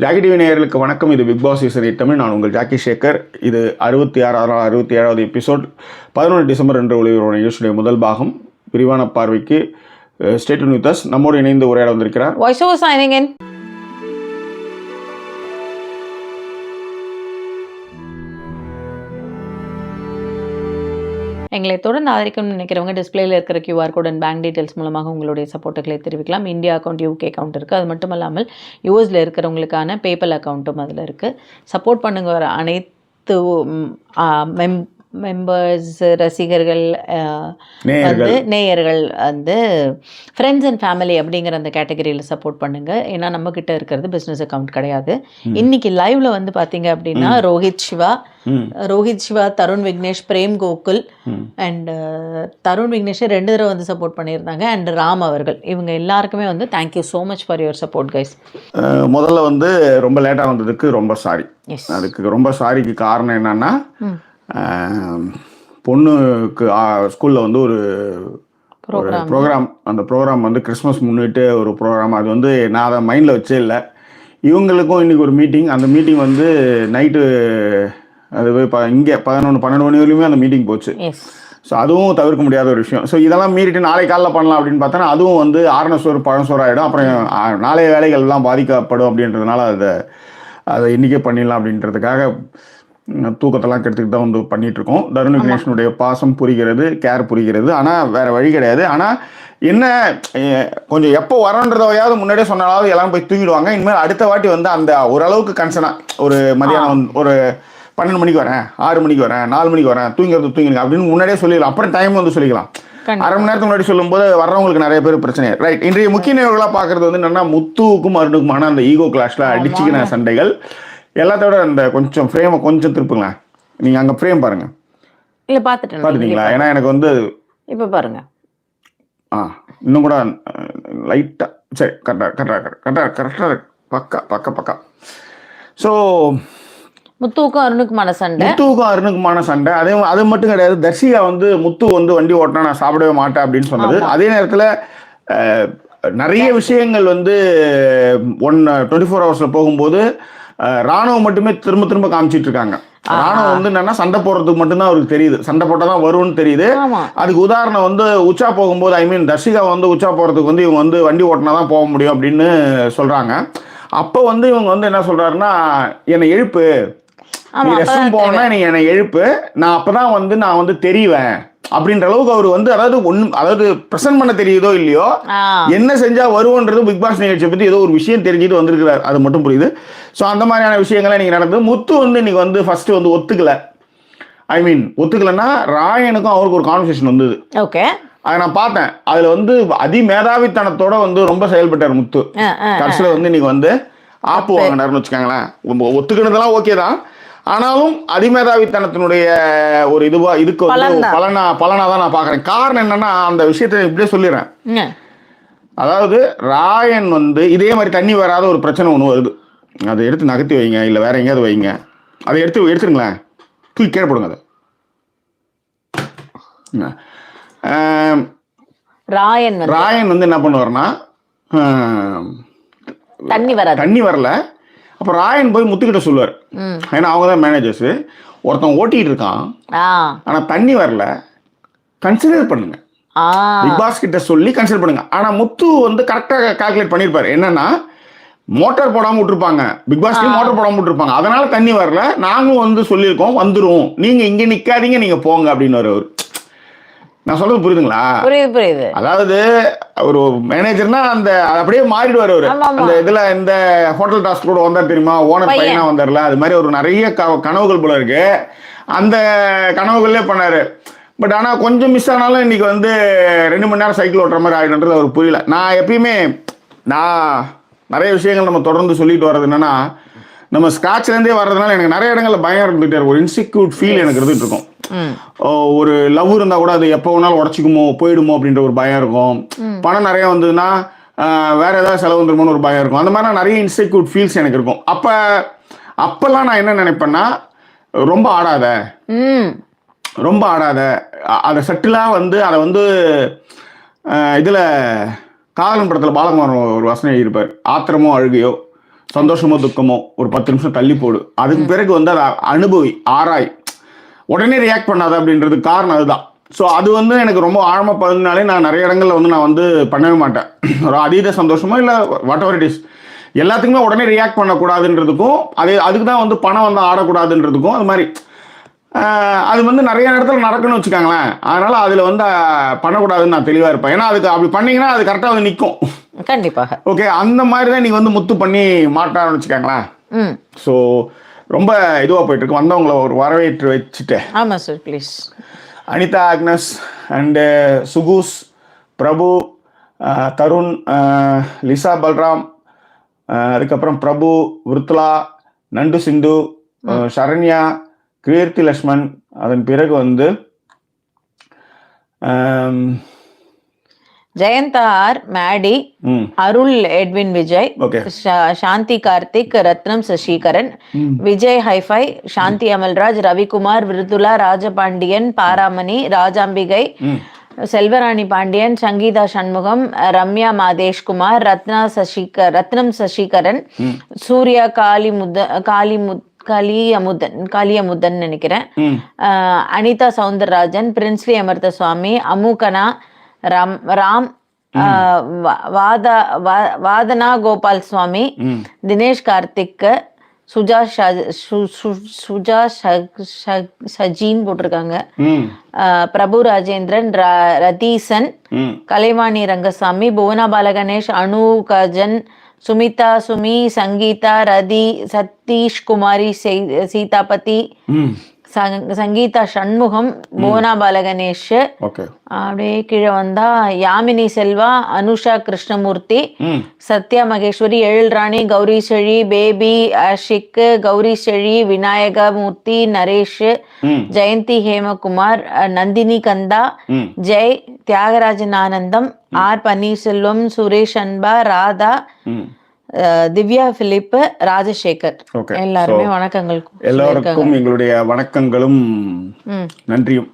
Jackie TV நேயர்களுக்கு வணக்கம். இது பிக் பாஸ் சீசன் 8 தமிழ். நான் உங்கள் ஜாக்கி சேகர். இது 67வது எபிசோட் 11 டிசம்பர் என்று ஒளிபரப்பான நிகழ்ச்சியுடைய முதல் பாகம். விரிவான பார்வைக்கு ஸ்டே டியூன் வித் அஸ். நம்மோடு இணைந்து உரையாட வந்திருக்கிறார் வாய்ஸ் ஓவர் சைனிங் இன். எங்களை தொடர்ந்து ஆதரிக்கணும்னு நினைக்கிறவங்க டிஸ்பிளேல இருக்கிற QR code and bank details மூலமாக உங்களுடைய சப்போர்ட்டுகளை தெரிவிக்கலாம். இந்தியா அக்கௌண்ட், UK அக்கௌண்ட் இருக்குது. அது மட்டும் இல்லாமல் யூஎஸில் இருக்கிறவங்களுக்கான பேபல் அக்கௌண்ட்டும் அதில் இருக்குது. சப்போர்ட் பண்ணுங்க அனைத்து மெம்பர்ஸ், ரசிகர்கள், வந்து நேயர்கள், வந்து ஃப்ரெண்ட்ஸ் அண்ட் ஃபேமிலி அப்படிங்கிற அந்த கேட்டகரியில் சப்போர்ட் பண்ணுங்க. ஏன்னா நம்மக்கிட்ட இருக்கிறது பிஸ்னஸ் அக்கௌண்ட் கிடையாது. இன்னைக்கு லைவ்ல வந்து பார்த்தீங்க அப்படின்னா ரோஹித் சிவா, தருண் விக்னேஷ், பிரேம் கோகுல் அண்ட் தருண் விக்னேஷ் 2 தடவை வந்து சப்போர்ட் பண்ணியிருந்தாங்க. அண்ட் ராம் அவர்கள், இவங்க எல்லாருக்குமே வந்து thank you so much for your support guys. முதல்ல வந்து ரொம்ப லேட்டாக வந்ததுக்கு ரொம்ப சாரி. அதுக்கு ரொம்ப சாரிக்கு காரணம் என்னன்னா, பொண்ணுக்கு ஸ்கூலில் வந்து ஒரு ப்ரோக்ராம், அந்த ப்ரோக்ராம் வந்து கிறிஸ்மஸ் முன்னிட்டு ஒரு ப்ரோக்ராம். அது வந்து நான் அதை மைண்டில் வச்சே இல்லை. இவங்களுக்கும் இன்றைக்கி ஒரு மீட்டிங். அந்த மீட்டிங் வந்து நைட்டு அது இங்கே 11-12 மணி வரையுமே அந்த மீட்டிங் போச்சு. ஸோ அதுவும் தவிர்க்க முடியாத ஒரு விஷயம். ஸோ இதெல்லாம் மீறிட்டு நாளை காலைல பண்ணலாம் அப்படின்னு பார்த்தோன்னா அதுவும் வந்து ஆரணசோறு பழசோறு ஆகிடும். அப்புறம் நாளைய வேலைகள்லாம் பாதிக்கப்படும் அப்படின்றதுனால அதை இன்றைக்கே பண்ணிடலாம் அப்படின்றதுக்காக தூக்கத்தெல்லாம் கெடுத்துக்கிட்டு தான் வந்து பண்ணிகிட்ருக்கோம். தருண் விக்னேஷனுடைய பாசம் புரிகிறது, கேர் புரிகிறது. ஆனால் வேறு வழி கிடையாது. ஆனால் என்ன, கொஞ்சம் எப்போ வரன்றதையாவது முன்னாடியே சொன்னாலாவது எல்லாம் போய் தூங்கிடுவாங்க. இனிமேல் அடுத்த வாட்டி வந்து அந்த ஓரளவுக்கு கன்சனாக ஒரு மதியானம் ஒரு 12 மணிக்கு வரேன், 6 மணிக்கு வரேன், 4 மணிக்கு வரேன், தூங்கிடுங்க அப்படின்னு முன்னாடியே சொல்லிடலாம். அப்புறம் டைம் வந்து சொல்லிக்கலாம். அரை மணி நேரத்துக்கு முன்னாடி சொல்லும்போது வர்றவங்களுக்கு நிறைய பேர் பிரச்சனை. ரைட். இன்றைய முக்கிய நிகழ்வுகளாக பார்க்குறது வந்து என்னென்னா, முத்துவுக்கும் அருணுக்குமான அந்த ஈகோ கிளாஷில் அடிச்சுக்கின சண்டைகள். எல்லாத்தோட அந்த கொஞ்சம் ஃப்ரேமை கொஞ்சம் திருப்புங்களேன். நீங்கள் அங்கே ஃப்ரேம் பாருங்க. இல்லை பார்த்துட்டீங்களா? ஏன்னா எனக்கு வந்து இப்போ பாருங்க. இன்னும் கூட லைட்டாக சரி கரெக்டாக பக்கா. ஸோ முத்துவுக்கும் அருணுக்குமான சண்டை. அது மட்டும் கிடையாது. தர்ஷிகா வந்து முத்து வந்து வண்டி ஓட்டினா நான் சாப்பிடவே மாட்டேன் அப்படின்னு சொன்னது. அதே நேரத்தில் நிறைய விஷயங்கள் வந்து 24 ஹவர்ஸில் போகும்போது ராணுவம் மட்டுமே திரும்ப காமிச்சிட்டு இருக்காங்க. ராணுவம் வந்து என்னன்னா சண்டை போடுறதுக்கு மட்டும்தான் அவருக்கு தெரியுது. சண்டை போட்டால் தான் வரும்னு தெரியுது. அதுக்கு உதாரணம் வந்து உச்சா போகும்போது தர்ஷிகா வந்து உச்சா போகிறதுக்கு வந்து இவங்க வந்து வண்டி ஓட்டினா தான் போக முடியும் அப்படின்னு சொல்கிறாங்க. அப்போ வந்து இவங்க வந்து என்ன சொல்கிறாருன்னா, என்னை எழுப்பு, நீ ரெஸ்ட் போனா நீ என்னை எழுப்பு, நான் அப்பதான் வந்து நான் வந்து தெரிவேன் அப்படின்ற அளவுக்கு அவர் வந்து அதாவது பிரசன்ட் பண்ண தெரியுதோ இல்லையோ, என்ன செஞ்சா வருவோன்றது பிக் பாஸ் நிகழ்ச்சியை பத்தி ஏதோ ஒரு விஷயம் தெரிஞ்சுட்டு வந்திருக்கிறார். அது மட்டும் புரியுது. ஸோ அந்த மாதிரியான விஷயங்கள்லாம் இன்னைக்கு நடந்தது. முத்து வந்து இன்னைக்கு வந்து ஃபர்ஸ்ட் வந்து ஒத்துக்கலன்னா ராயனுக்கும் அவருக்கு ஒரு கான்வர்சேஷன் வந்தது. ஓகே, அதை நான் பார்த்தேன். அதுல வந்து அதிமேதாவித்தனத்தோட வந்து ரொம்ப செயல்பட்டார் முத்து. கடைசியில் வந்து இன்னைக்கு வந்து ஆப்பு வாங்கினார்னு வச்சுக்காங்களேன். ஒத்துக்கினதெல்லாம் ஓகே தான், ஆனாலும் அதிமேதாவித்தனத்தினுடைய ஒரு இதுக்கு வந்து பலனா தான் நான் பார்க்குறேன். காரணம் என்னன்னா, அந்த விஷயத்தை இப்படியே சொல்லிடுறேன். அதாவது ராயன் வந்து இதே மாதிரி தண்ணி வராத ஒரு பிரச்சனை ஒன்று வருது. அதை எடுத்து நகர்த்தி வைங்க, இல்லை வேற எங்கேயாவது வைங்க. அதை எடுத்துருங்களேன், தூக்கி கீழே போடுங்க. அதை ராயன் வந்து என்ன பண்ணுவார்னா, தண்ணி வரல. அப்போ ராயன் போய் முத்துக்கிட்ட சொல்லுவார். ஏன்னா அவங்க தான் மேனேஜர்ஸ். ஒருத்தன் ஓட்டிட்டு இருக்கான், ஆனா தண்ணி வரல, கன்சிடர் பண்ணுங்க, பிக் பாஸ் கிட்ட சொல்லி கன்சிடர் பண்ணுங்க. ஆனா முத்து வந்து கரெக்டா கால்குலேட் பண்ணிருப்பாரு. என்னன்னா, மோட்டார் போடாம விட்டுருப்பாங்க, பிக் பாஸ் மோட்டார் போடாம விட்டுருப்பாங்க. அதனால தண்ணி வரல, நாங்களும் வந்து சொல்லியிருக்கோம் வந்துரும், நீங்க இங்க நிக்காதீங்க, நீங்க போங்க அப்படின்னு அவர். நான் சொல்றது புரியுதுங்களா? புரியுது. அதாவது ஒரு மேனேஜர்னா அந்த அப்படியே மாறிடுவார் அவரு. அந்த இதுல இந்த ஹோட்டல் டாஸ்க் கூட வந்தார் தெரியுமா, ஓனர் பையனா வந்தார்ல, அது மாதிரி ஒரு நிறைய கனவுகள் போல இருக்கு. அந்த கனவுகளே பண்ணாரு. பட் ஆனா கொஞ்சம் மிஸ் ஆனாலும் இன்னைக்கு வந்து 2 மணி நேரம் சைக்கிள் ஓட்டுற மாதிரி ஆயிடுன்றது அவருக்கு புரியல. நான் எப்பயுமே நிறைய விஷயங்கள் நம்ம தொடர்ந்து சொல்லிட்டு வர்றது என்னன்னா, நம்ம ஸ்கிராட்ச்லேருந்தே வர்றதுனால எனக்கு நிறைய இடங்களில் பயம் இருந்துகிட்டே இருக்கும். ஒரு இன்செக்யூர் ஃபீல் எனக்கு இருந்துட்டு இருக்கும். ஒரு லவ் இருந்தால் கூட அது எப்போ வேணாலும் உடச்சிக்குமோ போயிடுமோ அப்படின்ற ஒரு பயம் இருக்கும். பணம் நிறைய வந்ததுன்னா வேற ஏதாவது செலவு வந்துருமோன்னு ஒரு பயம் இருக்கும். அந்த மாதிரி நிறைய இன்செக்யூர் ஃபீல்ஸ் எனக்கு இருக்கும். அப்பெல்லாம் நான் என்ன நினைப்பேன்னா, ரொம்ப ஆடாத, அதை சட்டிலாக வந்து அதை வந்து இதில் காதலன் படத்தில் பாலகுமாரன் ஒரு வசனம் எழுதியிருப்பார். ஆத்திரமோ அழுகையோ சந்தோஷமோ துக்கமோ ஒரு 10 நிமிஷம் தள்ளி போடு, அதுக்கு பிறகு வந்து அதை அனுபவி, ஆராய், உடனே ரியாக்ட் பண்ணாத அப்படின்றதுக்கு காரணம் அதுதான். ஸோ அது வந்து எனக்கு ரொம்ப ஆழமாக பதினாலே நான் நிறைய இடங்களில் வந்து நான் வந்து பண்ணவே மாட்டேன். ஒரு அதீத சந்தோஷமோ இல்லை வாட் எவர் இட் இஸ், எல்லாத்துக்குமே உடனே ரியாக்ட் பண்ணக்கூடாதுன்றதுக்கும் அதுக்கு தான் வந்து பணம் வந்து ஆடக்கூடாதுன்றதுக்கும் அது மாதிரி அது வந்து நிறைய இடத்துல நடக்குன்னு வச்சுக்காங்களேன். அதனால அதில் வந்து பண்ணக்கூடாதுன்னு நான் தெளிவாக இருப்பேன். ஏன்னா அதுக்கு அப்படி பண்ணீங்கன்னா அது கரெக்டாக வந்து நிற்கும். கண்டிப்பாக. ஓகே, அந்த மாதிரி தான் நீங்கள் வந்து முத்து பண்ணி மாட்டான்னு வச்சுக்காங்களேன். ஸோ ரொம்ப இதுவாக போயிட்டு இருக்கு. வந்தவங்களை ஒரு வரவேற்று வச்சுட்டு. ஆமாம் sir, please. Anitha, Agnes and சுகூஸ், பிரபு, தருண், லிசா, பல்ராம், அதுக்கப்புறம் பிரபு, விருத்லா, நண்டு, சிந்து, சரண்யா, கீர்த்தி லக்ஷ்மன், அதன் பிறகு வந்து ஜெயந்தா ஆர், மேடி, அருள், எட்வின் விஜய், சாந்தி கார்த்திக், ரத்னம் சசிகரன், விஜய் ஹைஃபை, சாந்தி அமல்ராஜ், ரவிக்குமார், விருதுலா, ராஜபாண்டியன், பாராமணி, ராஜாம்பிகை, செல்வராணி பாண்டியன், சங்கீதா சண்முகம், ரம்யா மாதேஷ்குமார், ரத்னம் சசிகரன், சூர்யா, காளியமுதன் நினைக்கிறேன், அனிதா சவுந்தரராஜன், பிரின்ஸ்லி அமிர்தசுவாமி, அமுகனா, ராம், வாதனா கோபால் சுவாமி, தினேஷ் கார்த்திக், சுஜா சஜீன் போட்டிருக்காங்க, பிரபு ராஜேந்திரன், ரதீசன், கலைவாணி ரங்கசாமி, புவனா பாலகணேஷ், அனு கஜன், சுமிதா, சுமி, சங்கீதா, ரதி, சதீஷ் குமாரி, சீதாபதி, சங்கீதா சண்முகம், புவனா பாலகணேஷ், அப்படியே கீழே வந்தா யாமினி செல்வா, அனுஷா கிருஷ்ணமூர்த்தி, சத்யா மகேஸ்வரி, எழில்ராணி, கௌரி செழி, பேபி, ஆஷிக், கௌரி செழி, விநாயகமூர்த்தி, நரேஷ், ஜெயந்தி ஹேமகுமார், நந்தினி கந்தா, ஜெய், தியாகராஜன் ஆனந்தம், ஆர் பன்னீர்செல்வம், சுரேஷ் அன்பா, ராதா, திவ்யா, பிலிப், ராஜசேகர், எல்லாருமே வணக்கங்கள். எல்லாருக்கும் எங்களுடைய வணக்கங்களும் நன்றியும்.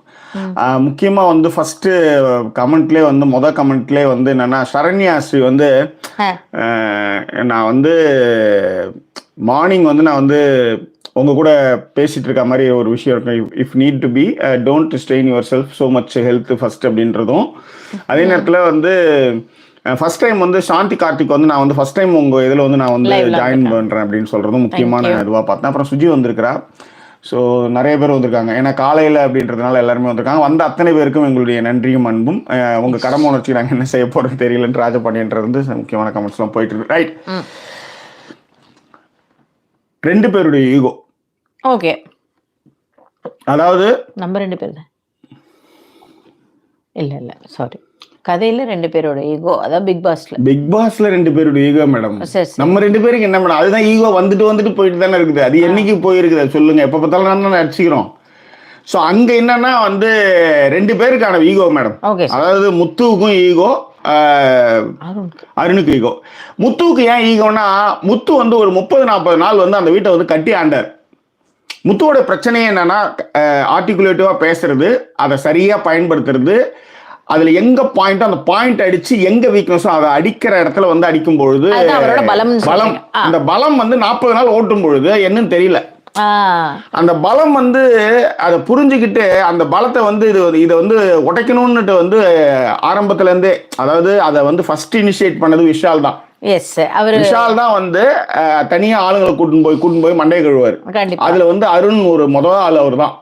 முக்கியமா வந்து ஃபர்ஸ்ட் கமெண்ட்லேயே வந்து கமெண்ட்லேயே வந்து என்னன்னா, சரண்யா ஸ்ரீ வந்து நான் வந்து மார்னிங் வந்து நான் வந்து உங்க கூட பேசிட்டு இருக்க மாதிரி ஒரு விஷயம் இருக்கும். If need to be don't strain your self so much, health first அப்படின்றதும். அதே நேரத்தில் வந்து ஃபர்ஸ்ட் டைம் வந்து சாந்தி கார்த்திக் வந்து நான் வந்து ஃபர்ஸ்ட் டைம் உங்க இதில் வந்து நான் வந்து ஜாயின் பண்ணுறேன் அப்படின்னு சொல்றதும் முக்கியமான இதுவாக பார்த்தேன். அப்புறம் சுஜி வந்திருக்கிறா. ஸோ நிறைய பேர் வந்திருக்காங்க. ஏன்னா காலையில் அப்படின்றதுனால எல்லாருமே வந்திருக்காங்க. வந்த அத்தனை பேருக்கும் எங்களுடைய நன்றியும் அன்பும். உங்க கடமை உணர்ச்சி நாங்கள் என்ன செய்ய போறது தெரியலன்னு ராஜபாண்டியன்றது வந்து முக்கியமான கமெண்ட்ஸ்லாம் போயிட்டு இருக்கு. ரைட், 2 பேருடைய ஈகோ. ஓகே, அதாவது நம்ம 2 பேர் தான். இல்ல சாரி, கதையில 2 பேரோட ஈகோ. அதான் பிக் பாஸ்ல 2 பேரோட ஈகோ மேடம். நம்ம 2 பேருக்கு என்ன மேடம், அதுதான் ஈகோ வந்துட்டு போயிட்டு தானே இருக்குது. அது என்னைக்கு போயிருக்குது சொல்லுங்க? எப்ப பார்த்தாலும் நான் அடிச்சுக்கிறோம். ஸோ அங்க என்னன்னா வந்து 2 பேருக்கான ஈகோ மேடம். அதாவது முத்துவுக்கும் ஈகோ, அருணுக்கு ஈகோ. முத்துவுக்கு ஏன் ஈகோன்னா, முத்து வந்து ஒரு 30-40 நாள் வந்து அந்த வீட்டை வந்து கட்டி ஆண்டார். முத்துவோட பிரச்சனையே என்னன்னா, ஆர்டிகுலேட்டிவா பேசுறது, அதை சரியா பயன்படுத்துறது, அதுல எங்க பாயிண்ட் அந்த பாயிண்ட் அடிச்சு எங்க வீக்னஸோ அதை அடிக்கிற இடத்துல வந்து அடிக்கும் பொழுது பலம், அந்த பலம் வந்து 40 நாள் ஓட்டும் பொழுது என்னன்னு தெரியல. அந்த பலம் வந்து அதை புரிஞ்சுக்கிட்டு அந்த பலத்தை வந்து இதை வந்து உடைக்கணும்னுட்டு வந்து ஆரம்பத்துல இருந்தே, அதாவது அதை வந்து ஃபர்ஸ்ட் இனிஷியேட் பண்ணது விஷால் தான். விஷால் தான் வந்து தனியா ஆளுங்களை கூட்டின்னு போய் மண்டையை கழுவாரு. அதுல வந்து அருண் ஒரு முதல் ஆள். அவர் தான்.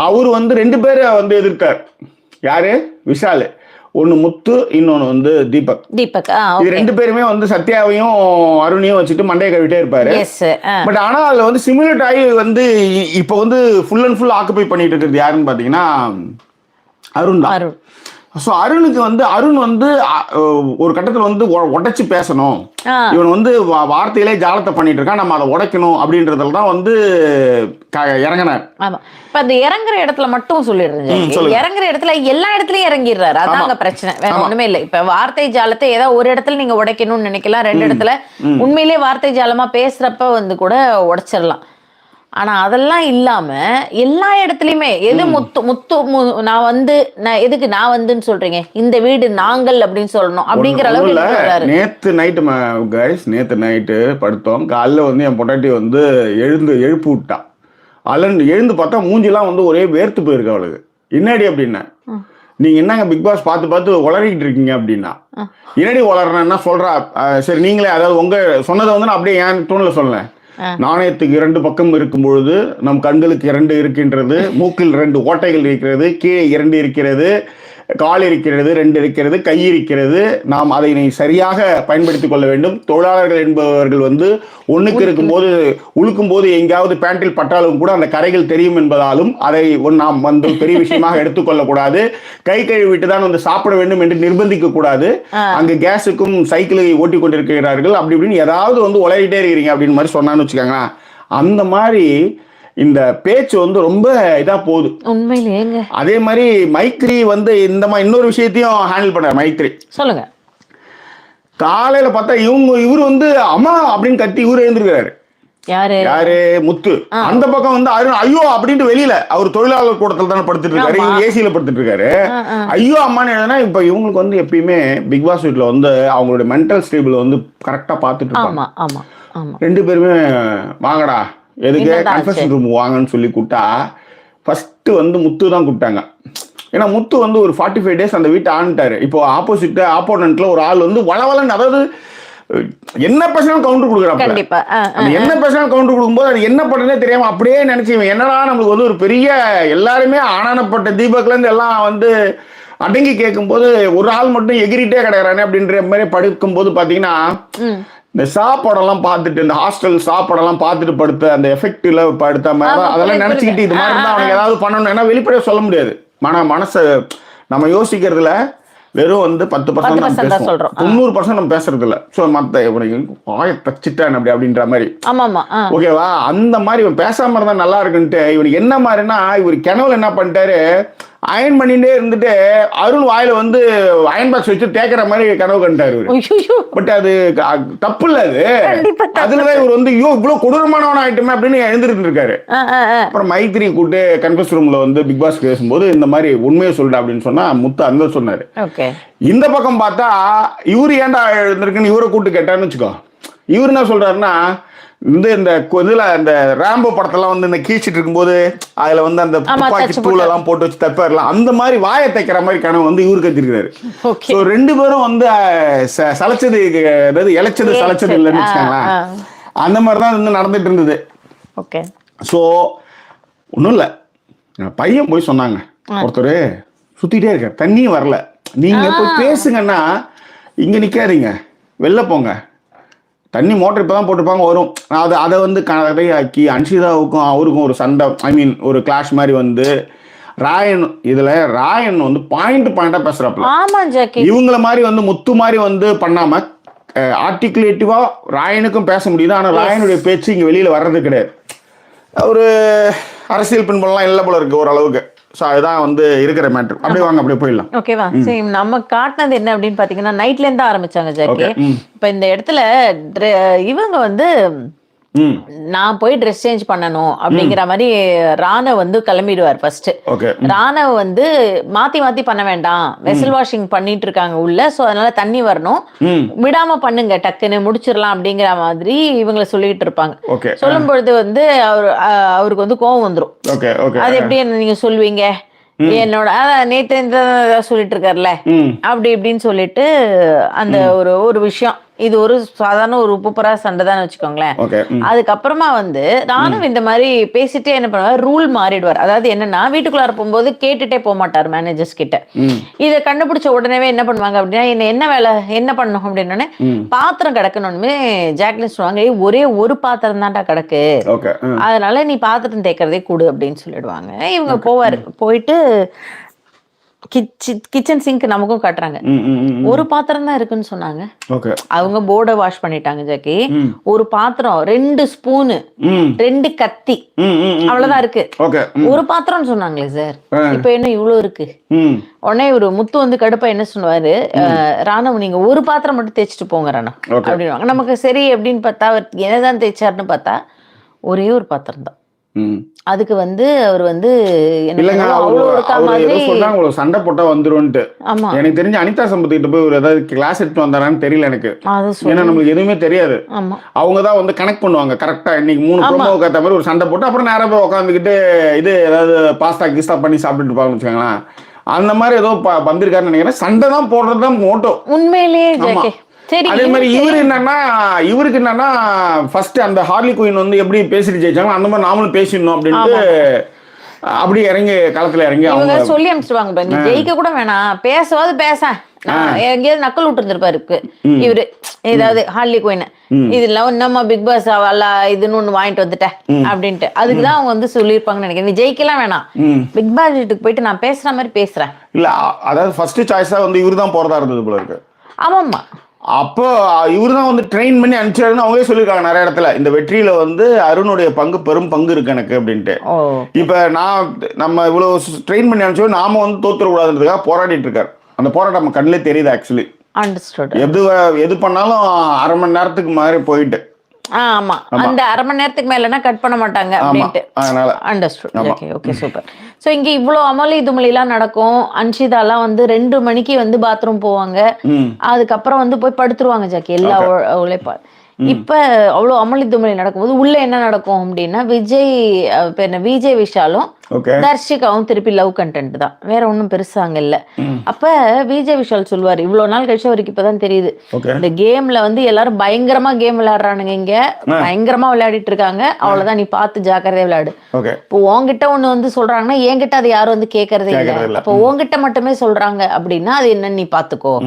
அவரு வந்து 2 பேரை வந்து எதிர்த்தார். யாரு? விஷால். ஒன்னு முத்து, இன்னொன்னு வந்து தீபக். இது 2 பேருமே வந்து சத்யாவையும் அருணையும் வச்சுட்டு மண்டையை கழுவிட்டே இருப்பாரு. பட் ஆனா அதுல வந்து சிமுலேட் ஆகி வந்து இப்ப வந்து ஃபுல் அண்ட் ஃபுல் ஆக்குபை பண்ணிட்டு இருக்கிறது யாருன்னு பாத்தீங்கன்னா அருண் தான். ஸோ அருணுக்கு வந்து அருண் வந்து ஒரு கட்டத்தில் வந்து உடைச்சு பேசணும், இவன் வந்து வார்த்தையிலே ஜாலத்தை பண்ணிட்டு இருக்கான், நம்ம அதை உடைக்கணும் அப்படின்றதுல தான் வந்து இறங்கினார். ஆமா, இப்ப அந்த இறங்குற இடத்துல மட்டும் சொல்லிடுறேன். இறங்குற இடத்துல எல்லா இடத்துலயும் இறங்கிடுறாரு. அதான் அங்க பிரச்சனை, வேற ஒண்ணுமே இல்லை. இப்ப வார்த்தை ஜாலத்தை ஏதாவது ஒரு இடத்துல நீங்க உடைக்கணும்னு நினைக்கலாம், 2 இடத்துல உண்மையிலேயே வார்த்தை ஜாலமா பேசுறப்ப வந்து கூட உடைச்சிடலாம். ஆனா அதெல்லாம் இல்லாம எல்லா இடத்துலயுமே எது நான் எதுக்கு நான் வந்துன்னு சொல்றீங்க, இந்த வீடு நாங்கள் அப்படின்னு சொல்லணும் அப்படிங்கிற அளவுக்கு. நேத்து நைட்டு படுத்தோம். காலைல வந்து என் பொட்டாட்டி வந்து எழுப்பு விட்டா. எழுந்து பார்த்தா மூஞ்சிலாம் வந்து ஒரே வேர்த்து போயிருக்கு அவளுக்கு. என்னடி அப்படின்னா, நீங்க என்னங்க பிக் பாஸ் பார்த்து உளறிக்கிட்டு இருக்கீங்க அப்படின்னா, என்னடி உளறனா சொல்றா. சரி நீங்களே, அதாவது உங்க சொன்னதை வந்து நான் அப்படியே என் டோன்ல சொன்னேன். நாணயத்துக்கு 2 பக்கம் இருக்கும் பொழுது நம் கண்களுக்கு 2 இருக்கின்றது, மூக்கில் 2 ஓட்டைகள் இருக்கிறது, கீழே 2 இருக்கிறது, கால் இருக்கிறது, 2 இருக்கிறது, கை இருக்கிறது. நாம் அதை சரியாக பயன்படுத்திக் கொள்ள வேண்டும். தொழிலாளர்கள் என்பவர்கள் வந்து ஒண்ணுக்கு இருக்கும்போது உழுக்கும் போது எங்கேயாவது பேண்டில் பட்டாலும் கூட அந்த கரைகள் தெரியும் என்பதாலும் அதை நாம் வந்து பெரிய விஷயமாக எடுத்துக்கொள்ளக்கூடாது. கை கழுவிட்டு தான் வந்து சாப்பிட வேண்டும் என்று நிர்பந்திக்க கூடாது. அங்க கேஸுக்கும் சைக்கிளை ஓட்டி கொண்டிருக்கிறார்கள், அப்படி இப்படின்னு ஏதாவது வந்து உலகிட்டே இருக்கிறீங்க அப்படின்னு மாதிரி சொன்னான்னு வச்சுக்கோங்களேன். அந்த மாதிரி இந்த பேச்சு வந்து ரொம்ப இதா போகுது உண்மையிலேங்க. அதே மாதிரி மைத்ரி வந்து இந்த மாதிரி இன்னொரு விஷயத்தையும் ஹேண்டில் பண்ணார். மைத்ரி சொல்லுங்க. காலையில பார்த்தா இவரு வந்து அம்மா அப்படின்னு கத்தி இவரு எழுந்திருக்கிறாரு. யாரு? முத்து. அந்த பக்கம் வந்து ஐயோ அப்படின்ட்டு வெளியில அவர் தொழிலாளர் கூடத்துல தானே படுத்துட்டு இருக்காரு, இவங்க ஏசியில படுத்துட்டு இருக்காரு. ஐயோ அம்மான்னு எழுதுனா இப்ப இவங்களுக்கு வந்து எப்பயுமே பிக் பாஸ் வீட்ல வந்து அவங்களுடைய மென்டல் ஸ்டேபிள் வந்து கரெக்டா பாத்துட்டு இருக்காங்க. 2 பேருமே வாங்கடா, எதுக்கு கன்ஃபெஷன் ரூம் வாங்கன்னு சொல்லி கூப்பிட்டா ஃபர்ஸ்ட் வந்து முத்து தான் கூப்பிட்டாங்க. ஏன்னா முத்து வந்து ஒரு 45 டேஸ் அந்த வீட்டை ஆண்டுட்டாரு. இப்போ ஆப்போனன்ட்ல ஒரு ஆள் வந்து வளவலன்னு, அதாவது என்ன பேசினாலும் கவுண்டர் கொடுக்குறாங்க. என்ன பேசினாலும் கவுண்டர் கொடுக்கும்போது அது என்ன பண்றதே தெரியாம அப்படியே நினைச்சு என்னடா நம்மளுக்கு வந்து ஒரு பெரிய எல்லாருமே ஆனானப்பட்ட தீபக்ல இருந்து எல்லாம் வந்து அடங்கி கேட்கும் போது ஒரு ஆள் மட்டும் எகிரிட்டே கிடைக்கிறானே அப்படின்ற மாதிரி படுக்கும் போது பாத்தீங்கன்னா, இந்த சாப்பாடெல்லாம் பார்த்துட்டு இந்த ஹாஸ்டல் சாப்பாடெல்லாம் பார்த்துட்டு படுத்த அந்த எஃபெக்ட்ல படுத்த மாதிரி அதெல்லாம் நினைச்சுக்கிட்டு இது மாதிரி தான் அவங்க ஏதாவது பண்ணணும். ஏன்னா வெளிப்படையா சொல்ல முடியாது. மனசை நம்ம யோசிக்கிறதுல வெறும் வந்து 10% தான் சொல்றோம், 90% நம்ம பேசுறது இல்ல. சோ மத்த தச்சிட்டான் அப்படி அப்படின்ற மாதிரி. ஓகேவா? அந்த மாதிரி இவன் பேசாம இருந்தா நல்லா இருக்குன்ட்டு இவனுக்கு என்ன மாதிரினா, இவர் கனவுல என்ன பண்ணிட்டாரு, அயன் பண்ணிட்டே இருந்துட்டு அருண் வாயில வந்து அயன் பாக்ஸ் வச்சு தேக்கிற மாதிரி கனவு கண்டாரு. பட் அது தப்பு இல்ல. அதுலதான் இவர் வந்து இவ்வளவு கொடூரமானவன் ஆயிட்டுமே அப்படின்னு எழுந்திருக்கு இருக்காரு. அப்புறம் மைத்ரி கூட்டு கன்ஃபரன்ஸ் ரூம்ல வந்து பிக் பாஸ் பேசும்போது இந்த மாதிரி உண்மையை சொல்ற அப்படின்னு சொன்னா முத்து அங்க சொன்னாரு. இந்த பக்கம் பார்த்தா இவரு ஏன்டா எழுந்திருக்குன்னு இவரை கூட்டு கேட்டான்னு வச்சுக்கோ. இவரு என்ன சொல்றாருன்னா, இந்த இதுல இந்த ராம்போ படத்தெல்லாம் வந்து இந்த கீழ்ச்சிட்டு இருக்கும்போது அதுல வந்து அந்த துப்பாக்கி தூள் எல்லாம் போட்டு வச்சு தப்பாருலாம், அந்த மாதிரி வாயை தைக்கிற மாதிரி கனவு வந்து இவரு கத்திருக்காரு. ஸோ 2 பேரும் வந்து சளைச்சது, அதாவது இழைச்சது சளைச்சது இல்லைன்னு வச்சுக்கோங்களேன். அந்த மாதிரிதான் வந்து நடந்துட்டு இருந்தது. ஸோ ஒன்றும் இல்லை, பையன் போய் சொன்னாங்க, ஒருத்தர் சுத்திட்டே இருக்கார், தண்ணியும் வரல, நீங்க போய் பேசுங்கன்னா இங்க நிக்காதீங்க, வெளில போங்க, தண்ணி மோட்டர் இப்போ தான் போட்டிருப்பாங்க வரும். அதை வந்து கதையாக்கி அன்ஷிதாவுக்கும் அவருக்கும் ஒரு சண்டை, ஐ மீன் ஒரு கிளாஷ் மாதிரி வந்து ராயன் வந்து பாயிண்டா பேசுறாப்ல. இவங்கள மாதிரி வந்து முத்து மாதிரி வந்து பண்ணாம ஆர்டிகுலேட்டிவா ராயனுக்கும் பேச முடியுது. ஆனா ராயனுடைய பேச்சு இங்க வெளியில வர்றது கிடையாது. ஒரு அரசியல் பின்புலம் இல்லை போல இருக்கு ஓரளவுக்கு. ஸோ அதுதான் வந்து இருக்கிற மேட்ரு. அப்படியே வாங்க, அப்படியே போயிடலாம். ஓகேவா? சரி, நம்ம காட்டினது என்ன அப்படின்னு பாத்தீங்கன்னா, நைட்ல இருந்து ஆரம்பிச்சாங்க ஜாக்கி. இப்ப இந்த இடத்துல இவங்க வந்து நான் போய் ட்ரெஸ் சேஞ்ச் பண்ணணும் அப்படிங்கிற மாதிரி ராணவ் வந்து கிளம்பிடுவார் ஃபர்ஸ்ட். ராணவ் வந்து மாத்தி பண்ண வேண்டாம், வெசல் வாஷிங் பண்ணிட்டு இருக்காங்க உள்ள, சோ அதனால தண்ணி வரணும், விடாம பண்ணுங்க, டக்குன்னு முடிச்சிடலாம் அப்படிங்கிற மாதிரி இவங்களை சொல்லிட்டு இருப்பாங்க. சொல்லும் பொழுது வந்து அவருக்கு வந்து கோவம் வந்துரும். அது எப்படி நீங்க சொல்வீங்க, என்னோட நேத்து சொல்லிட்டு இருக்காருல்ல அப்படி இப்படின்னு சொல்லிட்டு அந்த ஒரு விஷயம். இது ஒரு சாதாரண ஒரு உப்புப்பரா சண்டை தான் வச்சுக்கோங்களேன். அதுக்கப்புறமா வந்து நானும் இந்த மாதிரி பேசிட்டே என்ன பண்ணுவார், ரூல் மாறிடுவார். அதாவது என்னன்னா, வீட்டுக்குள்ளார போகும்போது கேட்டுட்டே போக மாட்டார் மேனேஜர்ஸ் கிட்ட. இதை கண்டுபிடிச்ச உடனே என்ன பண்ணுவாங்க அப்படின்னா, என்ன வேலை என்ன பண்ணணும் அப்படின்னே, பாத்திரம் கிடக்கணும்னு ஜாக்லின் சொல்லுவாங்க, ஒரே ஒரு பாத்திரம் தான்டா கிடக்கு, அதனால நீ பாத்திரம் தேய்க்கிறதே கூடு அப்படின்னு சொல்லிடுவாங்க. இவங்க போயிட்டு கிச்சன் சிங்க் நமக்கும் காட்டுறாங்க, ஒரு பாத்திரம் தான் இருக்குன்னு சொன்னாங்க. அவங்க போர்டை வாஷ் பண்ணிட்டாங்க ஜாக்கி. ஒரு பாத்திரம், 2 ஸ்பூனு, 2 கத்தி, அவ்வளவுதான் இருக்கு. ஒரு பாத்திரம் சொன்னாங்களே சார், இப்ப என்ன இவ்வளவு இருக்கு? உடனே ஒரு முத்து வந்து கடுப்பா என்ன சொல்லுவாரு, ராணவ் நீங்க ஒரு பாத்திரம் மட்டும் தேய்ச்சிட்டு போங்க ராணா அப்படின்னு. நமக்கு சரி அப்படின்னு பார்த்தா, அவர் என்னதான் தேய்ச்சாருன்னு பார்த்தா ஒரே ஒரு பாத்திரம் தான். அதுக்கு வந்து அவர் வந்து இல்லைங்க, அவ்வளோ இருக்கா மாதிரி சொன்னாங்க உங்களுக்கு சண்டை போட்டா வந்துரும்ட்டு. ஆமா எனக்கு தெரிஞ்சு அனிதா சம்பத் கிட்ட போய் ஒரு ஏதாவது கிளாஸ் எடுத்து வந்தாரான்னு தெரியல எனக்கு. ஏன்னா நம்மளுக்கு எதுவுமே தெரியாது. அவங்க தான் வந்து கனெக்ட் பண்ணுவாங்க கரெக்டா. இன்னைக்கு 3 ப்ரோமோவுக்கு ஏற்ற மாதிரி ஒரு சண்டை போட்டு அப்புறம் நேரம் போய் உட்காந்துக்கிட்டு இது ஏதாவது பாஸ்தா கிஸ்தா பண்ணி சாப்பிட்டுட்டு இருப்பாங்கன்னு வச்சுக்கோங்களேன். அந்த மாதிரி ஏதோ வந்திருக்காருன்னு நினைக்கிறேன். சண்டை தான் போடுறது தான் மோட்டோ உண்மையிலேயே. அதே மாதிரி இவருக்கு என்னன்னா ஃபர்ஸ்ட் அந்த ஹார்லி குயின் வந்து எப்படி பேசிட்டு ஜெயிச்சாங்க அந்த மாதிரி நாமளும் பேசிடணும் அப்படின்ட்டு அப்படி இறங்கி களத்துல இறங்கி அவங்க சொல்லி அனுப்பிச்சிருவாங்க. நீ ஜெயிக்க கூட வேணாம், பேசுவாது பேச எங்கேயாவது நக்கல் விட்டுருந்துருப்பாரு இவரு ஏதாவது ஹார்லி குயின் இதுல நம்ம பிக் பாஸ் அவளா இதுன்னு ஒண்ணு வாங்கிட்டு வந்துட்டேன் அப்படின்ட்டு. அதுக்குதான் அவங்க வந்து சொல்லியிருப்பாங்கன்னு நினைக்கிறேன். நீ ஜெயிக்கலாம் வேணாம், பிக் பாஸ் வீட்டுக்கு போயிட்டு நான் பேசுற மாதிரி பேசுறேன். இல்ல அதாவது ஃபர்ஸ்ட் சாய்ஸா வந்து இவரு தான் போறதா இருந்தது போல இருக்கு. ஆமாம்மா. அப்போ இவரு தான் வந்து ட்ரெயின் பண்ணி அனுப்பிச்சாருன்னு அவங்களே சொல்லியிருக்காங்க நிறைய இடத்துல. இந்த வெற்றியில வந்து அருணுடைய பெரும் பங்கு இருக்கு எனக்கு அப்படின்ட்டு. இப்ப நம்ம இவ்வளவு ட்ரெயின் பண்ணி அனுப்பிச்சோம், நாம வந்து தோத்துறக்கூடாதுன்றதுக்காக போராடிட்டு இருக்காரு. அந்த போராட்டம் நம்ம கண்ணிலே தெரியுது ஆக்சுவலி. எது பண்ணாலும் 1/2 மணி நேரத்துக்கு மாதிரி போயிட்டு ஆமா அந்த 1/2 மணி நேரத்துக்கு மேலனா கட் பண்ண மாட்டாங்க அப்படின்ட்டு. அண்டர்ஸ்டுட். Okay super. சோ இங்க இவ்ளோ அமளி துமளிலாம் நடக்கும். அன்ஷிதாலாம் வந்து 2 மணிக்கு வந்து பாத்ரூம் போவாங்க. அதுக்கப்புறம் வந்து போய் படுத்துருவாங்க ஜாக்கி எல்லா உழைப்பா. இப்ப அவ்வளவு அமளி துமளி நடக்கும்போது உள்ள என்ன நடக்கும் அப்படின்னா விஜய் விஷாலும் தர்ஷிகாவும் திருப்பி லவ் கண்டென்ட் தான், வேற ஒண்ணும் பெருசாங்க இல்ல. அப்ப விஜய் விஷால் சொல்லுவாரு, இவ்வளவு நாள் கழிச்சு அவருக்கு இப்பதான் தெரியுது இந்த கேம்ல வந்து எல்லாரும் பயங்கரமா கேம் விளையாடுறானுங்க, இங்க பயங்கரமா விளையாடிட்டு இருக்காங்க, அவ்வளவுதான் நீ பார்த்து ஜாக்கிரதையா விளையாடு. இப்போ உன்கிட்ட ஒண்ணு வந்து சொல்றாங்கன்னா என்கிட்ட அது யாரும் வந்து கேட்கறதே இல்லை. அப்போ உன்கிட்ட மட்டுமே சொல்றாங்க அப்படின்னா அது என்னன்னு நீ பாத்துக்கோ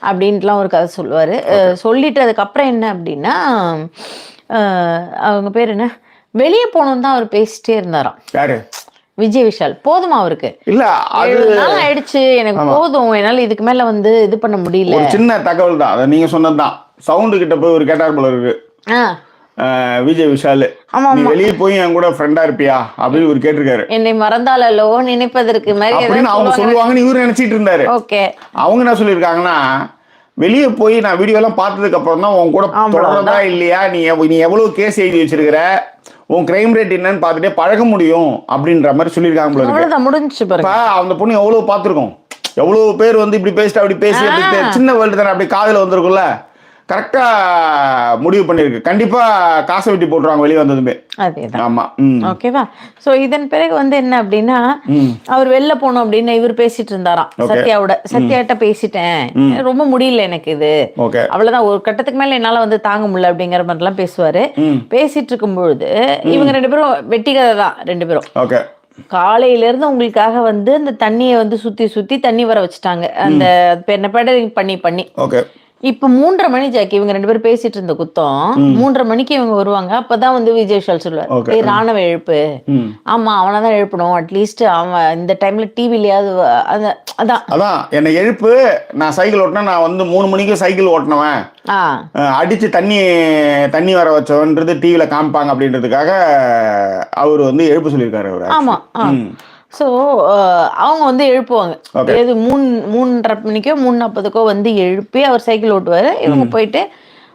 அப்படின்ட்டுலாம் ஒரு கதை சொல்லுவாரு. சொல்லிட்டு அதுக்கப்புறம் என்ன அப்படின்னா அவங்க பேர் என்ன வெளியே போகணும்னு தான் அவர் பேசிட்டே இருந்தாராம் விஜய் விஷால். போதுமா அவருக்கு? இல்ல நாள் ஆயிடுச்சு, எனக்கு போதும், என்னால இதுக்கு மேல வந்து இது பண்ண முடியல. ஒரு சின்ன தகவல் தான், அதை நீங்க சொன்னதுதான். சவுண்டு கிட்ட போய் ஒரு கேட்டார் போல இருக்கு விஜய் விஷால், நீ வெளியே போய் என் கூட ஃப்ரெண்டா இருப்பியா அப்படின்னு இவர் கேட்டிருக்காரு. என்னை மறந்தாலோ நினைப்பதற்கு மாதிரி அவங்க சொல்லுவாங்கன்னு இவரு நினைச்சிட்டு இருந்தாரு. ஓகே, அவங்க என்ன சொல்லியிருக்காங்கன்னா, வெளியே போய் நான் வீடியோ எல்லாம் பார்த்ததுக்கு அப்புறம் தான் உன் கூட தொடர்றதா இல்லையா, நீ எவ்வளவு கேஸ் எழுதி வச்சிருக்கிற, உன் கிரைம் ரேட் என்னன்னு பார்த்துட்டே பழக முடியும் அப்படின்ற மாதிரி சொல்லியிருக்காங்க. முடிஞ்சு அந்த பொண்ணு எவ்வளவு பார்த்துருக்கோம், எவ்வளவு பேர் வந்து இப்படி பேசிட்டு அப்படி பேசி சின்ன வேர்ல்டு தானே அப்படி காதுல வந்திருக்கும்ல. கரெக்டா முடிவு பண்ணிருக்கு. கண்டிப்பா காசை வெட்டி போட்டுருவாங்க வெளியே வந்ததுமே. அதேதான். ஆமா. ஓகேவா. சோ இதன் பிறகு வந்து என்ன அப்படின்னா அவர் வெளில போகணும் அப்படின்னு இவர் பேசிட்டு இருந்தாராம் சத்யாட்ட பேசிட்டேன், ரொம்ப முடியல எனக்கு இது, அவ்வளவுதான், ஒரு கட்டத்துக்கு மேல என்னால வந்து தாங்க முடியல அப்படிங்கிற மாதிரி எல்லாம் பேசுவாரு. பேசிட்டு இருக்கும் பொழுது இவங்க 2 பேரும் வெட்டி கதை தான் 2 பேரும். காலையில இருந்து உங்களுக்காக வந்து அந்த தண்ணியை வந்து சுத்தி தண்ணி வர வச்சுட்டாங்க, அந்த பெடலிங் பண்ணி. இப்ப 3:30 மணி ஜாக்கி இவங்க 2 பேரும் பேசிட்டு இருந்த குத்தம் 3:30 மணிக்கு இவங்க வருவாங்க. அப்பதான் வந்து விஜய் விஷால் சொல்லுவார், ராணுவ எழுப்பு, ஆமா அவனதான் எழுப்பணும், அட்லீஸ்ட் அவன் இந்த டைம்ல டிவிலயாவது அதான் என்ன எழுப்பு, நான் சைக்கிள் ஓட்டினா நான் வந்து 3 மணிக்கு சைக்கிள் ஓட்டினவன், அடிச்சு தண்ணி வர வச்சவன்றது டிவில காமிப்பாங்க அப்படின்றதுக்காக அவர் வந்து எழுப்பு சொல்லியிருக்காரு அவரு. ஆமா. ஸோ அவங்க வந்து எழுப்புவாங்க, ஏது 3:30 மணிக்கோ 3:40க்கோ வந்து எழுப்பி அவர் சைக்கிள் ஓட்டுவார். இவங்க போயிட்டு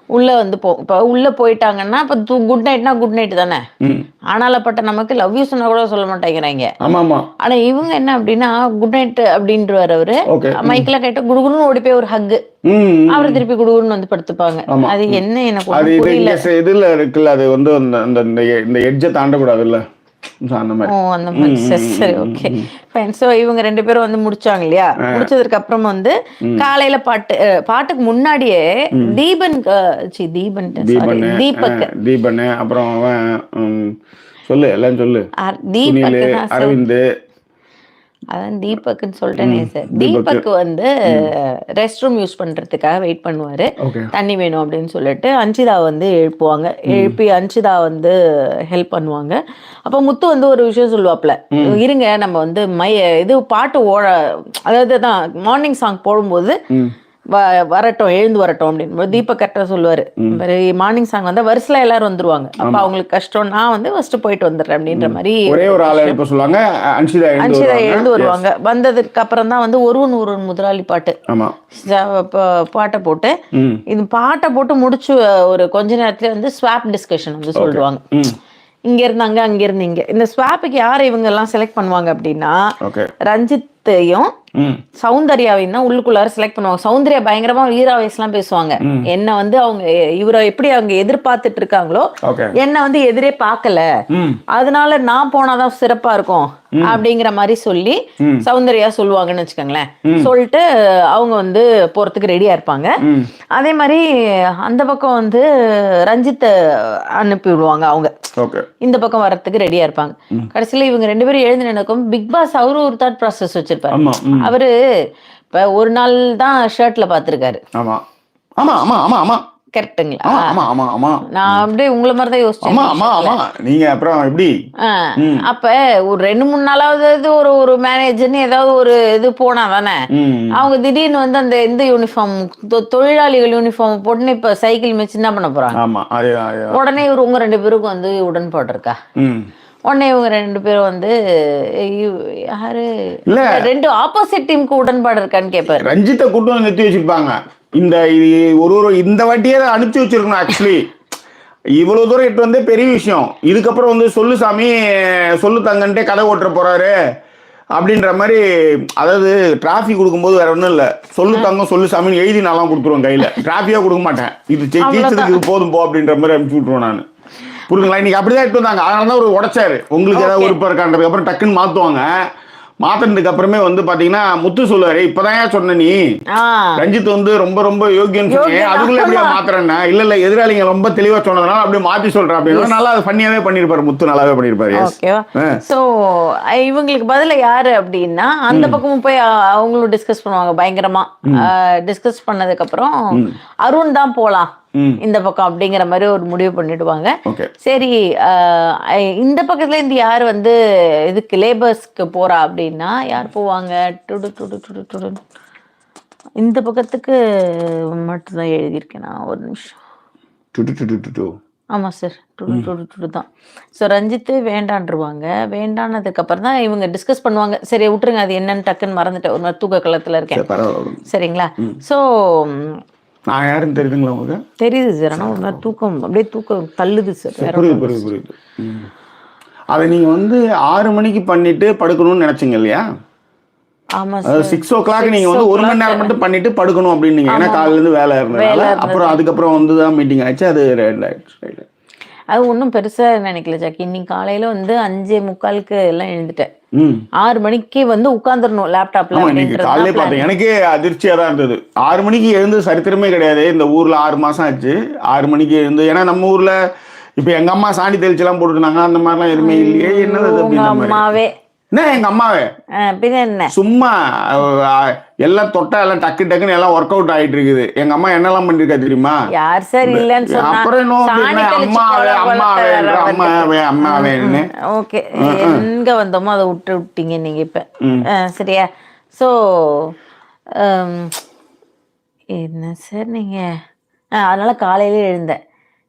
உள்ள வந்து இப்போ உள்ள போயிட்டாங்கன்னா இப்போ குட் நைட்னா குட் நைட் தானே. ஆனாலப்பட்ட நமக்கு லவ் யூ சொன்னா கூட சொல்ல மாட்டேங்கிறாங்க. ஆனா இவங்க என்ன அப்படின்னா குட் நைட் அப்படின்றவர் அவரு மைக்கில் கேட்டு குடுகுடுன்னு ஓடி போய் ஒரு ஹக்கு, அவரை திருப்பி குடுகுடுன்னு வந்து படுத்துப்பாங்க. அது என்ன எனக்கு புரியல. இதுல இருக்குல்ல, அது வந்து இந்த எட்ஜை தாண்டக்கூடாதுல்ல, அந்த மாதிரி. சரி, ஓகே ஃபைன். சோ இவங்க 2 பேரும் வந்து முடிச்சாங்க இல்லையா. முடிச்சதுக்கு அப்புறம் வந்து காலையில பாட்டுக்கு முன்னாடியே தீபன் அப்புறம் சொல்லு எல்லாம் சொல்லு, அரவிந்த், அதான் தீபக்னு சொல்லிட்டேனே சார். தீபக் வந்து ரெஸ்ட் ரூம் யூஸ் பண்றதுக்காக வெயிட் பண்ணுவாரு, தண்ணி வேணும் அப்படின்னு சொல்லிட்டு அன்ஷிதா வந்து எழுப்பி அன்ஷிதா வந்து ஹெல்ப் பண்ணுவாங்க. அப்ப முத்து வந்து ஒரு விஷயம் சொல்லுவாப்ல, இருங்க நம்ம வந்து இது பாட்டு அதாவது தான் மார்னிங் சாங் போடும்போது வரட்டும் எழுந்து வரட்டும் அப்படின்னு தீபக் கரெக்டா சொல்லுவாரு. மார்னிங் சாங் வந்து வரிசையில எல்லாரும் வந்துருவாங்க, அப்ப அவங்களுக்கு கஷ்டம், நான் வந்து ஃபர்ஸ்ட் போயிட்டு வந்துடுறேன் அப்படின்ற மாதிரி அன்ஷிதா எழுந்து வருவாங்க. வந்ததுக்கு அப்புறம் தான் வந்து ஒருவன் முதலாளி பாட்டை போட்டு இது பாட்டை போட்டு முடிச்சு ஒரு கொஞ்ச நேரத்துல வந்து ஸ்வாப் டிஸ்கஷன் வந்து சொல்லுவாங்க. இங்க இருந்தாங்க அங்க இருந்து இங்க. இந்த ஸ்வாப்புக்கு யாரை இவங்க எல்லாம் செலக்ட் பண்ணுவாங்க அப்படின்னா, ரஞ்சித்தையும் சௌந்தர்யாவையும் தான் உள்ளுக்குள்ளார செலக்ட் பண்ணுவாங்க. சௌந்தர்யா பயங்கரமா வீராவேசம் பேசுவாங்க. என்ன வந்து அவங்க இவரை எப்படி அவங்க எதிர்பார்த்துட்டு இருக்காங்களோ, என்ன வந்து எதிரே பார்க்கல, அதனால நான் போனாதான் சிறப்பா இருக்கும் அப்படிங்கிற மாதிரி சொல்லி சௌந்தர்யா சொல்லுவாங்கன்னு வச்சுக்கோங்களேன். சொல்லிட்டு அவங்க வந்து போறதுக்கு ரெடியா இருப்பாங்க. அதே மாதிரி அந்த பக்கம் வந்து ரஞ்சித்தை அனுப்பி விடுவாங்க. அவங்க இந்த பக்கம் வர்றதுக்கு ரெடியா இருப்பாங்க. கடைசியில இவங்க 2 பேரும் எழுந்து நினைக்கும். பிக் பாஸ் அவரு ஒரு தாட் ப்ராசஸ் வச்சிருப்பாரு. அவரு இப்ப ஒரு நாள் தான் ஷர்ட்ல பாத்துருக்காரு. கரெக்ட்டுங்களா? நான் அப்படியே உங்களை மாதிரிதான் யோசிச்சேன். நீங்க அப்புறம் எப்படி அப்ப ஒரு 2-3 நாளாவது ஒரு மேனேஜர்னு ஏதாவது ஒரு இது போனா தானே. அவங்க திடீர்னு வந்து அந்த இந்த யூனிஃபார்ம் தொழிலாளிகள் யூனிஃபார்ம் போட்டுன்னு இப்ப சைக்கிள் மிச்சு என்ன பண்ண போறாங்க. உடனே இவர் உங்க 2 பேருக்கும் வந்து உடன்பாடு இருக்கா? உடனே இவங்க 2 பேரும் வந்து யாரு 2 ஆப்போசிட் டீமுக்கு உடன்பாடு இருக்கான்னு கேட்பாரு. ரஞ்சித்தை கூட்டு வந்து நிறுத்தி வச்சிருப்பாங்க. இந்த இந்த வாட்டியே அனுப்பிச்சு வச்சிருக்கணும். ஆக்சுவலி இவ்வளவு தூரம் இட்டு வந்தே பெரிய விஷயம். இதுக்கப்புறம் வந்து சொல்லு சாமி சொல்லு தங்கன்ட்டே கதை ஓட்டுற போறாரு அப்படின்ற மாதிரி. அதாவது டிராஃபி கொடுக்கும்போது வேற ஒன்றும் இல்லை, சொல்லு தங்கம் சொல்லு சாமின்னு எழுதி நான்லாம் கொடுத்துருவேன் கையில. டிராஃபியா கொடுக்க மாட்டேன். இது ஜெயிச்சதுக்கு இது போதும் போ அப்படின்ற மாதிரி அனுப்பிச்சு விட்டுருவேன் நான். புரியுதுங்களா? இன்னைக்கு அப்படிதான் எடுத்து வந்தாங்க. அதனால தான் ஒரு உடைச்சாரு. உங்களுக்கு ஏதாவது உறுப்பு இருக்கான்றதுக்கு அப்புறம் டக்குன்னு மாத்துவாங்க. மாத்தினதுக்கு அப்புறமே வந்து பாத்தீங்கன்னா முத்து சொல்லுவாரு, இப்பதான் சொன்ன நீ ரஞ்சித் வந்து ரொம்ப ரொம்ப யோகியன்னு சொன்னீங்க, அதுக்குள்ள எப்படியா மாத்திரன்னா? இல்ல எதிராளிங்க ரொம்ப தெளிவா சொன்னதுனால அப்படியே மாத்தி சொல்றேன் அப்படின்னு நல்லா ஃபன்னியாவே பண்ணிருப்பாரு. முத்து நல்லாவே பண்ணிருப்பாரு. சோ இவங்களுக்கு பதில யாரு அப்படின்னா அந்த பக்கமும் போய் அவங்களும் டிஸ்கஸ் பண்ணுவாங்க. பயங்கரமா டிஸ்கஸ் பண்ணதுக்கு அப்புறம் அருண் தான் போலாம் இந்த பக்கம் அப்படிங்கிற மாதிரி ஒரு முடிவு பண்ணிடுவாங்க. சரி, இந்த பக்கத்துல இருந்து யார் வந்து இதுக்கு லேபர்ஸ்க்கு போறா அப்படின்னா யார் போவாங்க? இந்த பக்கத்துக்கு மட்டும்தான் எழுதியிருக்கேன் நான். ஒரு நிமிஷம். ஆமா சார், தான். ஸோ ரஞ்சித்து வேண்டான்ருவாங்க. வேண்டானதுக்கு அப்புறம் தான் இவங்க டிஸ்கஸ் பண்ணுவாங்க. சரி விட்டுருங்க, அது என்னன்னு டக்குன்னு மறந்துட்டேன். ஒரு மாதிரி தூக்க களத்துல இருக்கேன். சரிங்களா? ஸோ நான் யாருன்னு தெரியுதுங்களா உங்களுக்கு? தெரியுது சார். ஆனால் ஒரு மாதிரி தூக்கம் அப்படியே தூக்கம் தள்ளுது சார். புரியுது. அதை நீங்க வந்து 6 மணிக்கு பண்ணிட்டு படுக்கணும்னு நினைச்சீங்க இல்லையா? ஆமா சார். 6 o'clock நீங்க வந்து 1 மணி நேரம் மட்டும் பண்ணிட்டு படுக்கணும் அப்படின்னு. ஏன்னா காலையில இருந்து வேலை இருந்ததுனால. அப்புறம் அதுக்கப்புறம் வந்து தான் மீட்டிங் ஆயிடுச்சு. அது அது ஒன்றும் பெருசா நினைக்கல ஜாக்கி. இன்னைக்கு காலையில வந்து 5:45 எல்லாம் எழுந்துட்டேன். 6 மணிக்கு வந்து உட்காந்துடணும் லேப்டாப்ல. காலையில பார்த்தேன், எனக்கே அதிர்ச்சியா தான் இருந்தது. 6 மணிக்கு எழுந்து சரித்திரமே கிடையாது. இந்த ஊர்ல 6 மாசம் ஆச்சு 6 மணிக்கு எழுந்து. ஏன்னா நம்ம ஊர்ல இப்ப எங்க அம்மா சாணி தெளிச்சு எல்லாம் போட்டுருந்தாங்க. அந்த மாதிரிலாம் எதுவுமே இல்லையே. என்னது அம்மாவே என்ன எங்க அம்மாவே என்ன சும்மா எல்லாம் தொட்டா எல்லாம் டக்கு டக்குன்னு எல்லாம் ஒர்க் அவுட் ஆயிட்டு இருக்குது. எங்க அம்மா என்னெல்லாம் பண்ணிருக்கா தெரியுமா? யார் சார் இல்லன்னு சொன்னா? அப்புறம் அம்மாவே. ஓகே, எங்க வந்தோமோ அதை விட்டீங்க நீங்க இப்ப. சரியா? சோ என்ன சார் நீங்க அதனால காலையில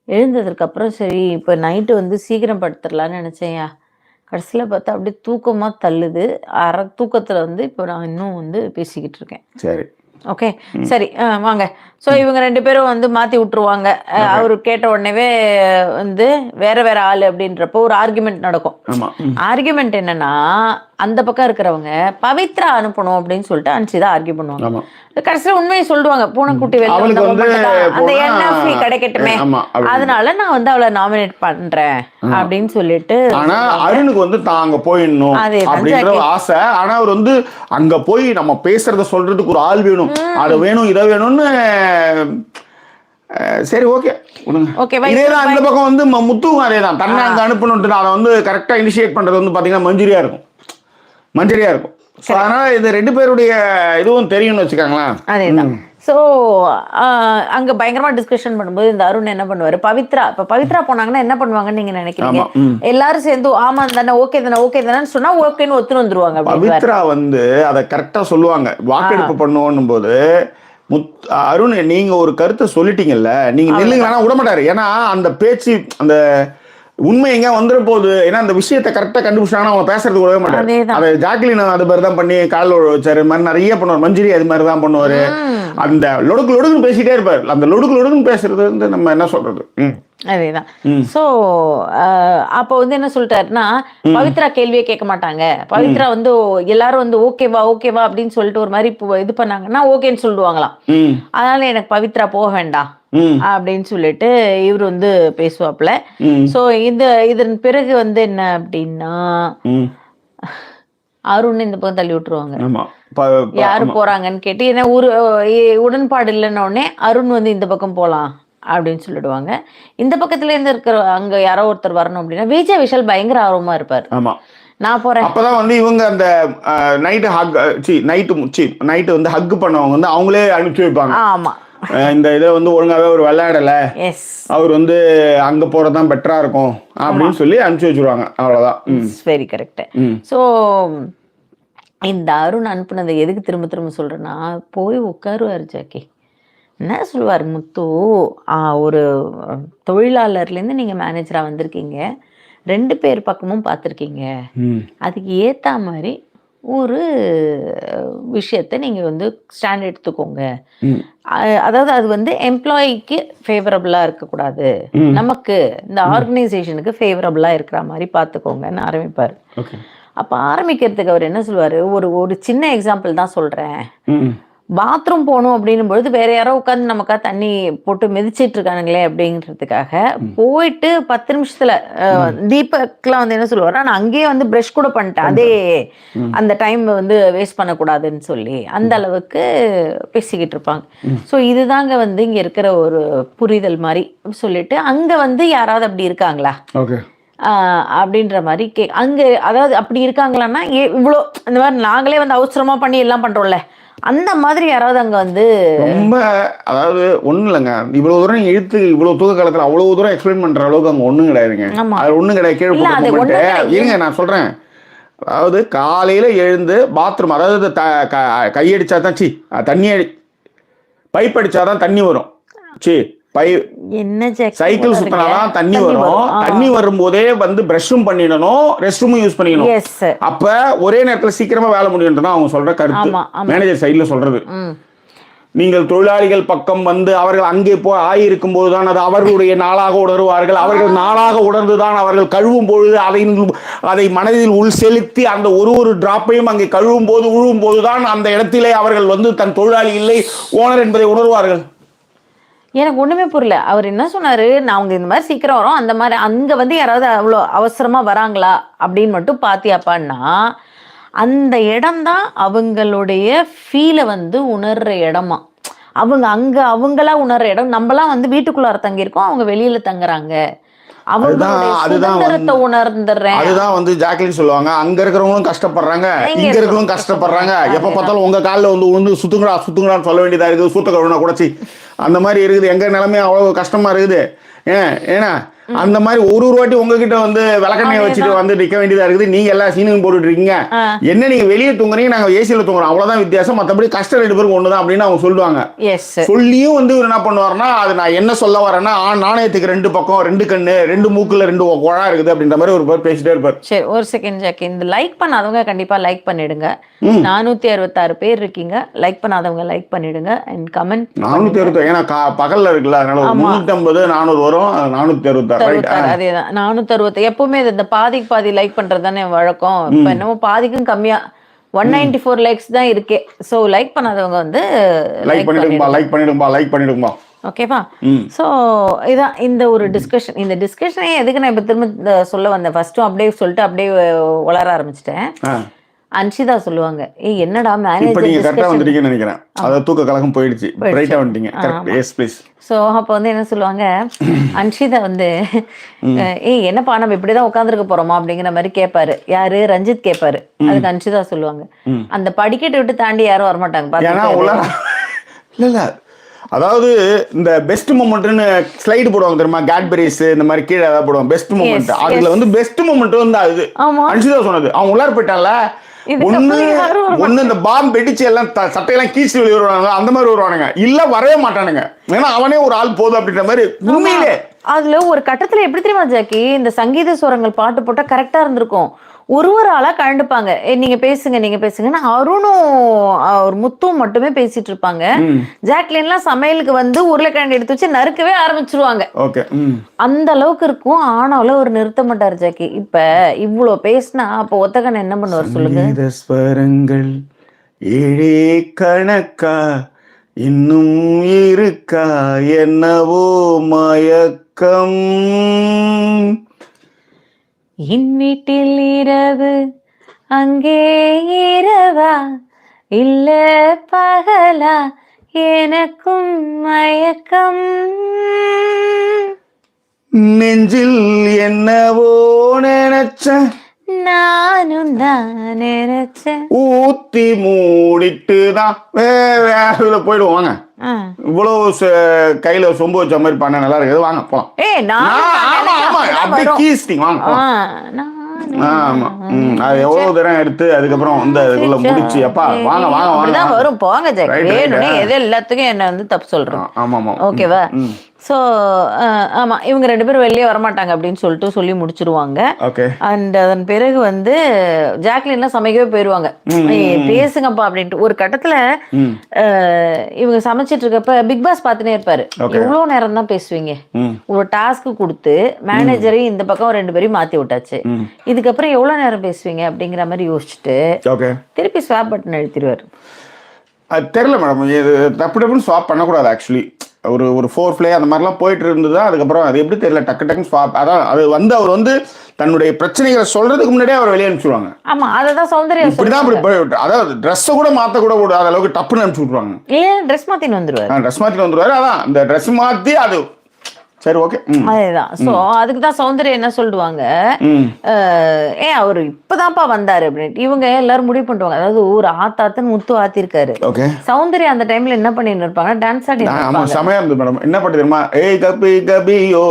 எழுந்ததுக்கு அப்புறம் சரி இப்ப நைட்டு வந்து சீக்கிரம் படுத்துடலான்னு நினைச்சேன்யா. கடைசியில் பார்த்தா அப்படியே தூக்கமாக தள்ளுது. அரை தூக்கத்தில் வந்து இப்போ நான் இன்னும் வந்து பேசிக்கிட்டு இருக்கேன். சரி, ஓகே, சரி வாங்க. ஸோ இவங்க 2 பேரும் வந்து மாற்றி விட்டுருவாங்க. அவர் கேட்ட உடனேவே வந்து வேற ஆள் அப்படின்றப்போ ஒரு ஆர்குமெண்ட் நடக்கும். ஆர்குமெண்ட் என்னன்னா, அந்த பக்கம் இருக்கிறவங்க பவித்ரா அனுப்பணும் அப்படின்னு சொல்லிட்டு அனுப்பிச்சுதான் ஆர்கியூ பண்ணுவாங்க. கடைசியில் உண்மையை சொல்லுவாங்க. பூனைக்குட்டி அந்த என்எஃப்இ கிடைக்கட்டுமே, அதனால நான் வந்து அவளை நாமினேட் பண்றேன் அப்படின்னு சொல்லிட்டு. ஆனா அருணுக்கு வந்து தாங்க போயிடணும் அப்படின்ற ஆசை. ஆனா அவர் வந்து அங்க போய் நம்ம பேசுறத சொல்றதுக்கு ஒரு ஆள் வேணும், அது வேணும், இதை வேணும்னு. சரி, ஓகே. இதேதான் அந்த பக்கம் வந்து முத்துவும் அதேதான். தன்னை அங்க அனுப்பணும்ட்டு அதை வந்து கரெக்டா இனிஷியேட் பண்றது வந்து பாத்தீங்கன்னா மஞ்சுரியா இருக்கும். அதனால இது 2 பேருடைய இதுவும் தெரியும்னு வச்சுக்காங்களேன். அதேதான். ஸோ அங்கே பயங்கரமாக டிஸ்கஷன் பண்ணும்போது இந்த அருண் என்ன பண்ணுவார், பவித்ரா போனாங்கன்னா என்ன பண்ணுவாங்கன்னு நீங்கள் நினைக்கிறீங்க? எல்லாரும் சேர்ந்து ஆமா தானே, ஓகே தானே சொன்னா ஓகேன்னு ஒத்துன்னு வந்துருவாங்க. பவித்ரா வந்து அதை கரெக்டாக சொல்லுவாங்க. வாக்கெடுப்பு பண்ணுவோம் போது அருண் நீங்க ஒரு கருத்தை சொல்லிட்டீங்கல்ல, நீங்க நில்லுங்க விட மாட்டாரு. ஏன்னா அந்த பேச்சு அந்த உண்மை எங்க வந்துட போகுது. ஏன்னா அந்த விஷயத்தை கரெக்டா கண்டுபிடிச்சாங்கன்னா அவங்க பேசுறது கூடவே மாட்டாங்க. அதை ஜாக்லின் அது மாதிரி தான் பண்ணி காலில் வச்சாரு, மாதிரி நிறைய பண்ணுவார். மஞ்சிரி அது மாதிரி தான் பண்ணுவாரு. அந்த லொடுக்குன்னு பேசிட்டே இருப்பாரு. அந்த லொடுக்குன்னு பேசுறது வந்து நம்ம என்ன சொல்றது. அதேதான். சோ அப்போ வந்து என்ன சொல்லிட்டாருன்னா, பவித்ரா கேள்வியே கேட்க மாட்டாங்க. பவித்ரா வந்து எல்லாரும் வந்து ஓகேவா ஓகேவா அப்படின்னு சொல்லிட்டு ஒரு மாதிரி இது பண்ணாங்கன்னா ஓகேன்னு சொல்லுவாங்களாம். அதனால எனக்கு பவித்ரா போக வேண்டாம் அப்படின்னு சொல்லிட்டு இவர் வந்து பேசுவாப்ல. சோ இதன் பிறகு வந்து என்ன அப்படின்னா, அருண் இந்த பக்கம் தள்ளி விட்டுருவாங்க. யாரு போறாங்கன்னு கேட்டு, ஏன்னா உடன்பாடு இல்லைன்ன உடனே அருண் வந்து இந்த பக்கம் போலாம் அப்படின்னு சொல்லிடுவாங்க. இந்த பக்கத்துல இருந்து இருக்கிற அங்க யாரோ ஒருத்தர் வரணும் அப்படின்னா விஜய் விஷால் பயங்கர ஆர்வமா இருப்பாரு. ஆமா, நான் போறேன். அப்பதான் வந்து இவங்க அந்த நைட்டு வந்து ஹக் பண்ணவங்க வந்து அவங்களே அனுப்பிச்சு வைப்பாங்க. ஆமா, இந்த இதை வந்து ஒழுங்காவே ஒரு விளையாடல, அவர் வந்து அங்க போறதுதான் பெட்டரா இருக்கும் அப்படின்னு சொல்லி அனுப்பிச்சு வச்சிருவாங்க. அவ்வளவுதான். Very correct. சோ இந்த அருண் அனுப்புனதை எதுக்கு திரும்ப திரும்ப சொல்றேன்னா, போய் உட்காருவாரு ஜாக்கி. என்ன சொல்லுவார் முத்து, ஒரு தொழிலாளர்லேருந்து நீங்கள் மேனேஜராக வந்திருக்கீங்க, 2 பேர் பக்கமும் பார்த்துருக்கீங்க, அதுக்கு ஏற்ற மாதிரி ஒரு விஷயத்தை நீங்கள் வந்து ஸ்டாண்ட் எடுத்துக்கோங்க. அதாவது அது வந்து எம்ப்ளாயிக்கு ஃபேவரபுளாக இருக்கக்கூடாது, நமக்கு இந்த ஆர்கனைசேஷனுக்கு ஃபேவரபுளாக இருக்கிற மாதிரி பார்த்துக்கோங்கன்னு ஆரம்பிப்பார். அப்போ ஆரம்பிக்கிறதுக்கு அவர் என்ன சொல்லுவார், ஒரு சின்ன எக்ஸாம்பிள் தான் சொல்கிறேன். பாத்ரூம் போகணும் அப்படின்னும் பொழுது வேற யாரோ உட்காந்து நமக்கா தண்ணி போட்டு மிதிச்சிட்டு இருக்கானுங்களே அப்படிங்கிறதுக்காக போயிட்டு 10 நிமிஷத்துல தீபக்லாம் வந்து என்ன சொல்லுவாரு, நான் அங்கேயே வந்து ப்ரஷ் கூட பண்ணிட்டேன், அதே அந்த டைம் வந்து வேஸ்ட் பண்ணக்கூடாதுன்னு சொல்லி அந்த அளவுக்கு பேசிக்கிட்டு இருப்பாங்க. ஸோ இதுதாங்க வந்து இங்க இருக்கிற ஒரு புரிதல் மாதிரி சொல்லிட்டு, அங்க வந்து யாராவது அப்படி இருக்காங்களா அப்படின்ற மாதிரி அங்க அதாவது அப்படி இருக்காங்களான்னா, இவ்வளோ இந்த மாதிரி நாங்களே வந்து அவசரமா பண்ணி எல்லாம் பண்றோம்ல, அந்த மாதிரி யாராவது அங்க வந்து ரொம்ப, அதாவது ஒண்ணு இல்லைங்க, இவ்வளவு தூரம் எழுத்து இவ்வளவு தூக்க காலத்துல அவ்வளவு தூரம் எக்ஸ்பிளைன் பண்ற அளவுக்கு அங்க ஒண்ணும் கிடையாதுங்க. அது ஒண்ணும் கிடையாது. கீழே இருங்க நான் சொல்றேன். அதாவது காலையில எழுந்து பாத்ரூம், அதாவது கையடிச்சா தான் தண்ணி பைப் அடிச்சாதான் தண்ணி வரும். சைக்கிள் சுத்தினாதான் தண்ணி வரும். தண்ணி வரும்போதே வந்து பிரஷும் பண்ணிடணும், ரெஸ்ட் ரூமும் யூஸ் பண்ணிடணும். அப்ப ஒரே நேரத்துல சீக்கிரமா வேலை முடியும்ன்றதான் அவங்க சொல்ற கருத்து, மேனேஜர் சைட்ல சொல்றது. நீங்கள் தொழிலாளிகள் பக்கம் வந்து அவர்கள் அங்கே போய் ஆயிருக்கும் போதுதான் அது அவர்களுடைய நாளாக உணர்வார்கள். அவர்கள் நாளாக உணர்ந்துதான் அவர்கள் கழுவும் பொழுது அதை மனதில் உள் செலுத்தி அந்த ஒரு டிராப்பையும் அங்கே கழுவும் போது உழுவும் போதுதான் அந்த இடத்திலே அவர்கள் வந்து தன் தொழிலாளி இல்லை ஓனர் என்பதை உணர்வார்கள். எனக்கு ஒண்ணுமே புரியல. அவர் என்ன சொன்னாரு, நாங்க இந்த மாதிரி சீக்கிரம் வரோம், அந்த மாதிரி அங்க வந்து யாராவது அவ்வளோ அவசரமா வராங்களா அப்படின்னு மட்டும் பாத்தியாப்பான்னா, அந்த இடம்தான் அவங்களுடைய ஃபீலை வந்து உணர்ற இடமா. அவங்க அங்க அவங்களா உணர்ற இடம். நம்மளாம் வந்து வீட்டுக்குள்ளார தங்கியிருக்கோம், அவங்க வெளியில தங்குறாங்க. அதுதான் வந்து ஜாக்லின் சொல்லுவாங்க, அங்க இருக்கிறவங்களும் கஷ்டப்படுறாங்க, இங்க இருக்கிறவங்களும் கஷ்டப்படுறாங்க. எப்ப பார்த்தாலும் உங்க காலில் வந்து உழுந்து சுத்துங்கடான்னு சொல்ல வேண்டியதா இருக்குது. சூத்த கழுவுனா கூடச்சி அந்த மாதிரி இருக்குது. எங்க நிலைமை அவ்வளவு கஷ்டமா இருக்குது. ஏன்னா அந்த மாதிரி ஒரு வாட்டி உங்ககிட்ட வந்து விளக்கெண்ணையை வச்சுட்டு வந்து நிக்க வேண்டியதா இருக்குது. நீங்க எல்லா சீனும் போட்டுட்டு இருக்கீங்க. என்ன நீங்க வெளியே தூங்குறீங்க, நாங்க ஏசியில தூங்குறோம், அவ்வளவுதான் வித்தியாசம். மற்றபடி கஷ்டம் 2 பேருக்கு ஒண்ணுதான் அப்படின்னு அவங்க சொல்லுவாங்க. சொல்லியும் வந்து என்ன பண்ணுவாருன்னா, அது நான் என்ன சொல்ல வரேன்னா, நாணயத்துக்கு 2 பக்கம், 2 கண்ணு, 2 மூக்குல 2 குழா இருக்குது அப்படின்ற மாதிரி ஒரு பேர் பேசிட்டே இருப்பார். சரி, ஒரு செகண்ட் ஜாக்கி, இந்த லைக் பண்ணாதவங்க கண்டிப்பா லைக் பண்ணிடுங்க. 466 பேர் இருக்கீங்க. லைக் பண்ணாதவங்க லைக் பண்ணிடுங்க அண்ட் கமெண்ட். 460, ஏன்னா பகல்ல இருக்குல்ல, அதனால 350 400 வரும். 466 அதேதான் 460. எப்பவுமே இந்த பாதிக்கு பாதி லைக் பண்றது தானே வழக்கம். இப்ப என்னமோ பாதிக்கும் கம்மியா 194 லைக்ஸ் தான் இருக்கே. சோ லைக் பண்ணாதவங்க வந்து லைக் பண்ணிடுங்க. ஓகேவா? சோ இதான் இந்த ஒரு டிஸ்கஷன். இந்த டிஸ்கஷனே எதுக்கு நான் இப்ப திரும்ப சொல்ல வந்தேன். ஃபர்ஸ்ட்டும் அப்படியே சொல்லிட்டு அப்படியே வளர ஆரம்பிச்சிட்டேன். அன்ஷிதா சொல்லுவாங்க, ஏய் என்னடா மேனேஜர் நீங்க கரெக்ட்டா வந்திருக்கீங்கன்னு நினைக்கிறேன். அத தூக்க கலகம் போயிடுச்சு, ரைட்டா வந்துட்டீங்க. Correct, yes please. சோ அப்ப வந்து என்ன சொல்லுவாங்க, அன்ஷிதா வந்து ஏய் என்னப்பா நம்ம இப்படிதான் உட்காந்துருக்க போறோமா அப்படிங்கிற மாதிரி கேட்பாரு. யாரு? ரஞ்சித் கேட்பாரு. அதுக்கு அன்ஷிதா சொல்லுவாங்க, அந்த படிக்கட்டை விட்டு தாண்டி யாரும் வரமாட்டாங்க. இல்ல அதாவது இந்த பெஸ்ட் மொமெண்ட்னு ஸ்லைடு போடுவாங்க தெரியுமா, கேட்பரிஸ் இந்த மாதிரி கீழே ஏதாவது போடுவாங்க பெஸ்ட் மொமெண்ட். அதுல வந்து பெஸ்ட் மொமெண்ட் வந்து அது அன்ஷிதா சொன்னது. அவங்க உள்ளார போயிட்டால, ஒண்ணு இந்த பாம்பு வெடிச்சு எல்லாம் சட்டையெல்லாம் கீச்சு வெளியே வருவாங்க, அந்த மாதிரி வருவானுங்க. இல்ல வரவே மாட்டானுங்க, ஏன்னா அவனே ஒரு ஆள் போதும் அப்படின்ற மாதிரி. உண்மையிலே அதுல ஒரு கட்டத்துல எப்படி தெரியுமா ஜாக்கி, இந்த சங்கீத சுரங்கள் பாட்டு போட்டா கரெக்டா இருந்திருக்கும். ஒரு ஆளா கலந்துப்பாங்க. நீங்க பேசுங்கன்னு அருணும் ஒரு முத்தும் மட்டுமே பேசிட்டு இருப்பாங்க. ஜாக்லின்லாம் சமையலுக்கு வந்து உருளைக்கிழங்கு எடுத்து வச்சு நறுக்கவே ஆரம்பிச்சிருவாங்க. அந்த அளவுக்கு இருக்கும். ஆனாலும் ஒரு நிறுத்த மாட்டார் ஜாக்கி. இப்ப இவ்வளோ பேசினா அப்போ ஒத்தகன் என்ன பண்ணுவார் சொல்லுங்க? ஸ்வரங்கள் ஏழே கணக்கா இன்னும் இருக்கா என்னவோ மயக்கம். வீட்டில் இரவு அங்கே இரவா இல்ல பகலா எனக்கும் மயக்கம். நெஞ்சில் என்னவோ நினைச்ச நானும் தான் நினைச்சேன். ஊத்தி மூடிட்டு தான் வேற போயிடுவாங்க. இவ்வளவு கையில சொம்பு வச்ச மாதிரி பண்ண நல்லா இருக்குது. வாங்க போலாம். ஆமா அது எவ்வளவு தூரம் எடுத்து அதுக்கப்புறம் வந்து அதுக்குள்ள முடிச்சு அப்பா வாங்க வாங்க வாங்க வரும் போங்க வேணும்னே எது எல்லாத்துக்கும் என்ன வந்து தப்பு சொல்றோம். ஆமா ஓகேவா? ஸோ ஆமாம், இவங்க 2 பேரும் வெளியே வரமாட்டாங்க அப்படின்னு சொல்லிட்டு சொல்லி முடிச்சிருவாங்க. அண்ட் அதன் பிறகு வந்து ஜாக்லின்லாம் சமைக்கவே போயிடுவாங்க. பேசுங்கப்பா அப்படின்ட்டு ஒரு கட்டத்தில் இவங்க சமைச்சிட்டு இருக்கப்ப பிக் பாஸ் பார்த்துனே இருப்பாரு. எவ்வளோ நேரம் தான் பேசுவீங்க? ஒரு டாஸ்க்கு கொடுத்து மேனேஜரையும் இந்த பக்கம் 2 பேரையும் மாற்றி விட்டாச்சு. இதுக்கப்புறம் எவ்வளோ நேரம் பேசுவீங்க அப்படிங்கிற மாதிரி யோசிச்சுட்டு திருப்பி ஸ்வாப் பட்டன் அழுத்திடுவார். அது தெரியல மேடம், இது டப்புன்னு ஸ்வாப் பண்ணக்கூடாது. ஆக்சுவலி ஒரு 4 பிளே அந்த மாதிரிலாம் போயிட்டு இருந்தது. அதுக்கப்புறம் அது எப்படி தெரியல, டக்கு ஸ்வாப். அதான் அது வந்து அவர் வந்து தன்னுடைய பிரச்சனைகளை சொல்றதுக்கு முன்னாடியே அவர் வெளியே அனுப்பிச்சுடுவாங்க. ஆமா, அதுதான் சௌந்தர்யா இப்படிதான் அப்படி போய் அதாவது ட்ரெஸ்ஸை கூட மாற்ற கூட கூடாத அளவுக்கு டப்புன்னு அனுப்பிச்சு விட்டுருவாங்க. ஏன் ட்ரெஸ் மாத்தின்னு வந்துருவாரு. அதான் இந்த ட்ரெஸ் மாத்தி அது சரி ஓகே அதேதான். ஸோ அதுக்கு தான் சௌந்தர்யா என்ன சொல்லுவாங்க, அவரு இப்பதான்ப்பா வந்தாரு அப்படின்ட்டு இவங்க எல்லாரும் முடிவு பண்ணுவாங்க. அதாவது ஒரு ஆத்தாத்துன்னு முத்து ஆத்திருக்காரு. சௌந்தர்யா அந்த டைம்ல என்ன பண்ணிட்டு இருப்பாங்க, டான்ஸ் ஆடி. சமயம் இருந்தது மேடம். என்ன பண்ணி தெரியுமா, ஏய் கபி கபியோ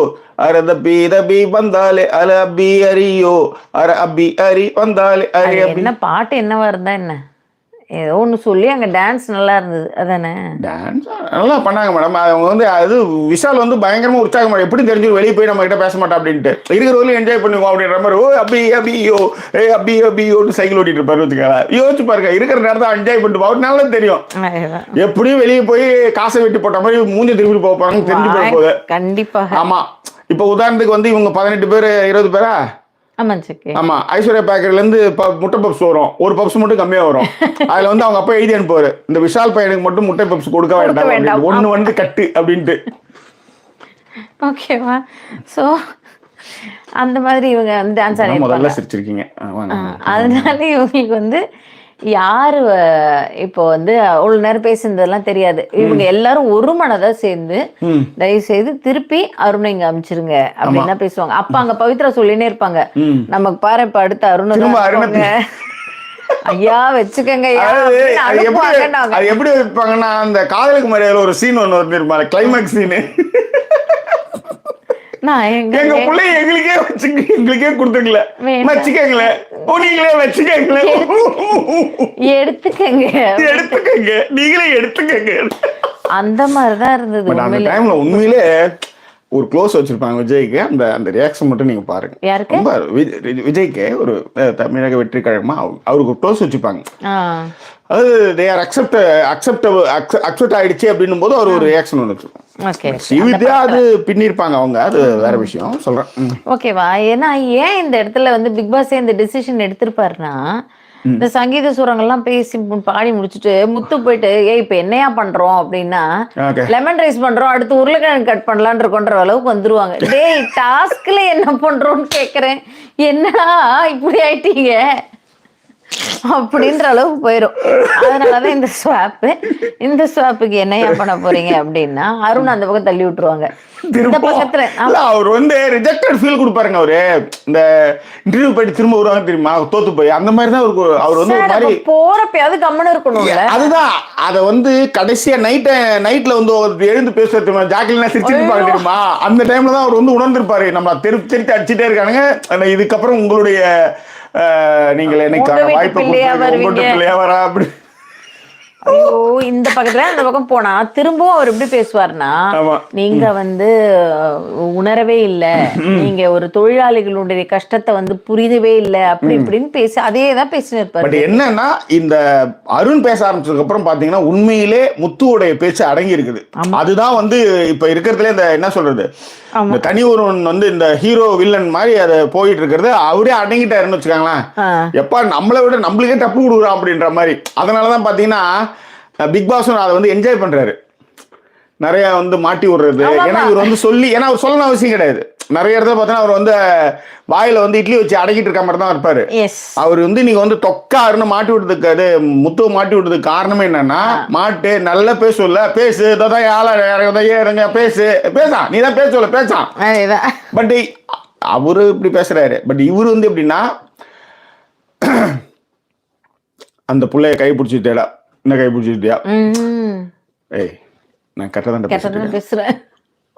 அர தபி தபி வந்தாலே அல அபி அரியோ அர அபி அரி வந்தாலே அரி. என்ன பாட்டு என்னவா இருந்தா என்ன, ஏதோ ஒன்று சொல்லி அங்கே டான்ஸ் நல்லா இருந்தது. அதானே டான்ஸ் நல்லா பண்ணாங்க மேடம். அவங்க வந்து அது விஷால் வந்து பயங்கரமாக உற்சாகம் மேடம். எப்படி தெரிஞ்சு வெளியே போய் நம்ம கிட்ட பேச மாட்டோம் அப்படின்ட்டு இருக்கிற வரையும் என்ஜாய் பண்ணுவோம் அப்படின்ற மாதிரி. ஓ அப்படி அபியோ அபியோன்னு சைக்கிள் ஓட்டிட்டு இருப்பாரு. யோசிச்சு பாருங்க, இருக்கிற நேரத்தை என்ஜாய் பண்ணிட்டு அவர் நல்லா தெரியும். எப்படியும் வெளியே போய் காசை வெட்டி போட்ட மாதிரி மூஞ்சி திருப்பி போக போறாங்க தெரிஞ்சு போக போகுது. கண்டிப்பாக. ஆமா, இப்போ உதாரணத்துக்கு வந்து இவங்க 18 பேர் 20 பேரா. ஆமா, ஐஸ்வர்யா பேக்கரில இருந்து முட்டை பப்ஸ் வரும், ஒரு பப்ஸ் மட்டும் கம்மியா வரும். அதுல வந்து அவங்க அப்பா எழுதி அனுப்புவாரு, இந்த விஷால் பையனுக்கு மட்டும் முட்டை பப்ஸ் கொடுக்க வேண்டாம், ஒண்ணு வந்து கட்டு அப்படின்ட்டு. ஓகேவா? சோ அந்த மாதிரி இவங்க வந்து டான்ஸ் ஆடி முதல்ல சிரிச்சிருக்கீங்க. அதனால இவங்களுக்கு வந்து யாரு இப்போ வந்து அவ்வளவு நேரம் பேசுனதெல்லாம் தெரியாது. இவங்க எல்லாரும் ஒரு மனதா சேர்ந்து தயவு செய்து திருப்பி அருணை இங்க அமைச்சிருங்க அப்படின்னா பேசுவாங்க. அப்ப அங்க பவித்ரா சொல்லினே இருப்பாங்க, நமக்கு பாரு இப்ப அடுத்த அருணை ஐயா வச்சுக்கங்க. எப்படி வைப்பாங்கன்னா, அந்த காதலுக்கு மரியாதை ஒரு சீன் ஒண்ணு வந்துருப்பாங்க, கிளைமேக்ஸ் சீனு. எங்க பிள்ளைய எங்களுக்கே கொடுத்துக்கல, வச்சுக்கங்களே நீங்களே வச்சுக்கங்களே, எடுத்துக்கங்க நீங்களே எடுத்துக்கங்க. அந்த மாதிரிதான் இருந்தது. அந்த டைம்ல உண்மையிலே ஒரு க்ளோஸ் வச்சிருப்பாங்க விஜய்க்கு. அந்த ரியாக்ஷன் மட்டும் நீங்க பாருங்க. ரொம்ப விஜய்க்கு ஒரு தமிழக வெற்றி கழகமா அவருக்கு ஒரு க்ளோஸ் வச்சுப்பாங்க. அது தே ஆர் அக்செப்ட் ஆயிடுச்சு அப்படின்னும் போது அவர் ஒரு ரியாக்ஷன் ஒன்று வச்சிருப்பாங்க. அது பின்னிருப்பாங்க அவங்க, அது வேற விஷயம் சொல்றேன். ஓகேவா? ஏன்னா ஏன் இந்த இடத்துல வந்து பிக் பாஸ் இந்த டிசிஷன் எடுத்திருப்பாருன்னா, இந்த சங்கீத சுரங்கள்லாம் பேசி பாடி முடிச்சுட்டு முத்து போயிட்டு இப்ப என்னையா பண்றோம் அப்படின்னா, லெமன் ரைஸ் பண்றோம், அடுத்து உருளைக்கிழங்கு கட் பண்ணலான் இருக்கோன்ற அளவுக்கு வந்துருவாங்க. டேய் டாஸ்க்ல என்ன பண்றோம்னு கேக்குறேன், என்னடா இப்படி ஆயிட்டீங்க அப்படின்ற அளவுக்கு போயிடும். அதனாலதான் இந்த ஸ்வாப்புக்கு என்னையா பண்ண போறீங்க அப்படின்னா அருண் அந்த பக்கம் தள்ளி விட்டுருவாங்க. அவர் வந்து ரிஜெக்டட் ஃபீல் கொடுப்பாருங்க. அவரு இந்த இன்டர்வியூ போயிட்டு திரும்ப வருவாங்க தெரியுமா, தோத்து போய் அந்த மாதிரி தான் அவர் வந்து ஒரு மாதிரி போறப்பயாவது கம்மனு இருக்கணும். அதுதான் அதை வந்து கடைசியா நைட்ல வந்து எழுந்து பேசுறது ஜாக்கிலினா சிரிச்சிருப்பாங்க தெரியுமா, அந்த டைம்ல தான் அவர் வந்து உணர்ந்திருப்பாரு, நம்ம திருப்பி அடிச்சுட்டே இருக்கானுங்க, இதுக்கப்புறம் உங்களுடைய நீங்கள் என்னைக்கான வாய்ப்பு பிள்ளையா வரா அப்படி ஐயோ இந்த பக்கத்துல அந்த பக்கம் போனா திரும்பவும் அவர் எப்படி பேசுவார்னா, நீங்க வந்து உணரவே இல்ல, நீங்க ஒரு தொழிலாளிகளுடைய கஷ்டத்தை வந்து புரியவே இல்ல, அப்படி இப்படின்னு பேசி அதேதான் பேசினு இருப்பாரு. பட் என்னன்னா இந்த அருண் பேச ஆரம்பிச்சதுக்கு அப்புறம் பாத்தீங்கன்னா உண்மையிலே முத்துவோடைய பேச்சு அடங்கி இருக்குது. அதுதான் வந்து இப்ப இருக்கிறதுல இந்த என்ன சொல்றது, இந்த தனி ஒருவன் வந்து இந்த ஹீரோ வில்லன் மாதிரி அதை போயிட்டு இருக்கிறது அவரே அடங்கிட்டாருன்னு வச்சுக்காங்களேன். எப்ப நம்மளை விட நம்மளுக்கே டப்பு கொடுக்குறான் அப்படின்ற மாதிரி. அதனாலதான் பாத்தீங்கன்னா பிக் பாஸும் அதை வந்து என்ஜாய் பண்றாரு, நிறைய வந்து மாட்டி விடுறது. ஏன்னா இவர் வந்து சொல்லி, ஏன்னா அவர் சொல்லணும் அவசியம் கிடையாது. நிறைய இடத்துல பார்த்தீங்கன்னா அவர் வந்து வாயில வந்து இட்லி வச்சு அடக்கிட்டு இருக்க மாதிரி தான் இருப்பாரு. அவர் வந்து நீங்க வந்து தொக்காருன்னு மாட்டி விடுறதுக்கு, அது முத்துவை மாட்டி விடுறதுக்கு காரணமே என்னன்னா, மாட்டு நல்லா பேசல, பேசு ஏறுங்க, பேசு பேசா, நீ தான் பேசல பேசான். பட் அவரு இப்படி பேசுறாரு. பட் இவரு வந்து எப்படின்னா, அந்த புள்ளைய கை பிடிச்சிட்டேடா, என்ன கை பிடிச்சிட்டியா, ஏய் நான் கரெக்டாக பேசுறேன்,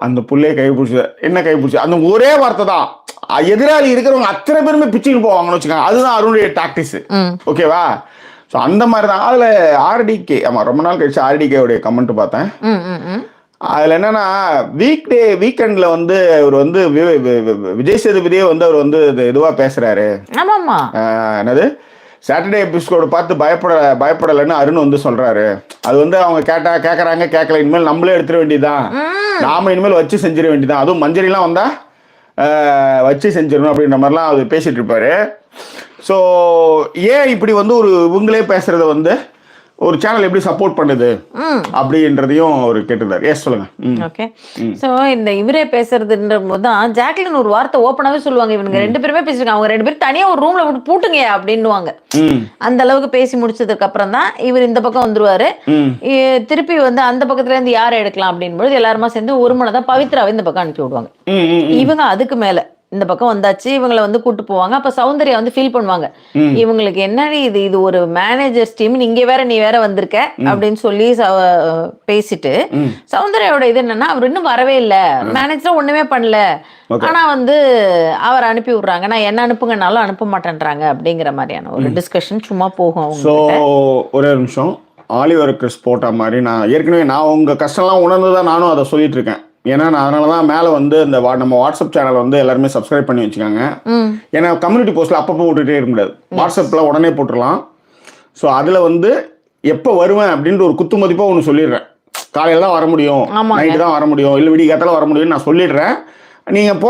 அந்த புள்ளைய கை பிடிச்ச, என்ன கை பிடிச்ச, அந்த ஒரே வார்த்தை தான் எதிராளி இருக்கிறவங்க அத்தனை பேருமே பிச்சுக்கிட்டு போவாங்கன்னு வச்சுக்கோங்க. அதுதான் அருணுடைய டாக்டிஸ். ஓகேவா? ஸோ அந்த மாதிரி தான். அதில் ஆர்டிகே, ஆமாம் ரொம்ப நாள் கழிச்சு ஆர்டிகேவுடைய கமெண்ட் பார்த்தேன். அதில் என்னன்னா, வீக்கெண்ட்ல வந்து அவர் வந்து விஜய் சேதுபதியே வந்து அவர் வந்து இதுவாக பேசுறாரு. என்னது சாட்டர்டே எபிசோடு பார்த்து பயப்படலைன்னு அருண் வந்து சொல்றாரு. அது வந்து அவங்க கேட்கறாங்க, கேட்கல, இனிமேல் நம்மளே எடுத்துட வேண்டியதுதான், நாம இனிமேல் வச்சு செஞ்சிட வேண்டியதான், அதுவும் மஞ்சரிலாம் வந்தா வச்சு செஞ்சிடணும் அப்படின்ற மாதிரிலாம் அவர் பேசிட்டு இருப்பாரு. ஸோ ஏன் இப்படி வந்து ஒரு இவங்களே பேசுறத வந்து ஒரு சேனல் எப்படி சப்போர்ட் பண்ணுது அப்படின்றதையும் அவர் கேட்டிருந்தாரு. எஸ் சொல்லுங்க. ஓகே. சோ இந்த இவரே பேசுறதுன்ற போது தான் ஜாக்லின் ஒரு வார்த்தை ஓப்பனாவே சொல்லுவாங்க, இவங்க ரெண்டு பேருமே பேசிருக்காங்க, அவங்க ரெண்டு பேரும் தனியா ஒரு ரூம்ல விட்டு பூட்டுங்க அப்படின்னுவாங்க. அந்த அளவுக்கு பேசி முடிச்சதுக்கு அப்புறம் தான் இவர் இந்த பக்கம் வந்துருவாரு. திருப்பி வந்து அந்த பக்கத்துல இருந்து யாரை எடுக்கலாம் அப்படின்போது எல்லாருமா சேர்ந்து ஒரு மணி தான் பவித்ராவை இந்த பக்கம் அனுப்பி விடுவாங்க. இவங்க அதுக்கு மேல இந்த பக்கம் வந்தாச்சு, இவங்களை வந்து கூட்டு போவாங்க. அப்ப சௌந்தர்யா வந்து ஃபீல் பண்ணுவாங்க, இவங்களுக்கு என்னடி இது ஒரு மேனேஜர்ஸ் டீம், நீங்க வேற நீ வேற வந்திருக்க அப்படின்னு சொல்லி பேசிட்டு, சௌந்தர்யாவோட இது என்னன்னா, அவர் இன்னும் வரவே இல்லை, மேனேஜர் ஒண்ணுமே பண்ணல, ஆனா வந்து அவர் அனுப்பி விடுறாங்க, நான் என்ன அனுப்புங்கனாலும் அனுப்ப மாட்டேன்றாங்க அப்படிங்கிற மாதிரியான ஒரு டிஸ்கஷன் சும்மா போகும். ஒரே நிமிஷம், ஆலிவர் கிறிஸ் போட்ட மாதிரி நான் ஏற்கனவே உங்க கஷ்டம்லாம் உணர்ந்துதான் நானும் அதை சொல்லிட்டு இருக்கேன். ஏன்னா நான் அதனால தான் மேலே வந்து இந்த நம்ம வாட்ஸ்அப் சேனல் வந்து எல்லாருமே சப்ஸ்கிரைப் பண்ணி வச்சுக்காங்க. ஏன்னா கம்யூனிட்டி போஸ்ட்டில் அப்பப்போ விட்டுட்டே இருக்க முடியாது, வாட்ஸ்அப்பில் உடனே போட்டுடலாம். ஸோ அதில் வந்து எப்போ வருவேன் அப்படின்ற ஒரு குத்து மதிப்பாக ஒன்று சொல்லிடுறேன். காலையில் தான் வர முடியும், நைட்டு தான் வர முடியும், இல்லை விடிய காத்தால வர முடியும்னு நான் சொல்லிடுறேன். நீங்கள்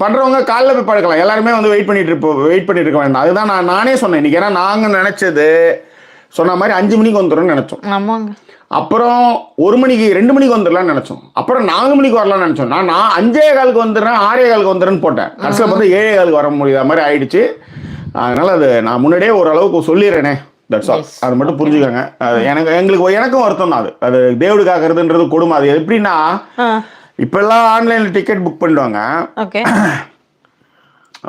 பண்ணுறவங்க காலையில் போய் படுக்கலாம், எல்லாருமே வந்து வெயிட் பண்ணிட்டு இருக்க வேண்டாம். அதுதான் நானே சொன்னேன் இன்றைக்கி. ஏன்னா நாங்கள் நினச்சது சொன்ன மாதிரி 5 மணிக்கு வந்துடும்னு நினச்சோம். அப்புறம் 1 மணிக்கு 2 மணிக்கு வந்துடலாம்னு நினைச்சோம். அப்புறம் 4 மணிக்கு வரலாம்னு நினைச்சோம். நான் 5:15 வந்துடுறேன், 6:15 வந்துடுறேன்னு போட்டேன். கடைசியில் பார்த்தா 7:15 வர முடியாத மாதிரி ஆயிடுச்சு. அதனால அது நான் முன்னாடியே ஓரளவுக்கு சொல்லிடுறேனே, தட்ஸ் ஆல். அது மட்டும் புரிஞ்சுக்கோங்க. எனக்கும் வருத்தம் தான். அது தேவடு காக்கிறதுன்றது கொடுமை. அது எப்படின்னா, இப்பெல்லாம் ஆன்லைன்ல டிக்கெட் புக் பண்ணிடுவாங்க.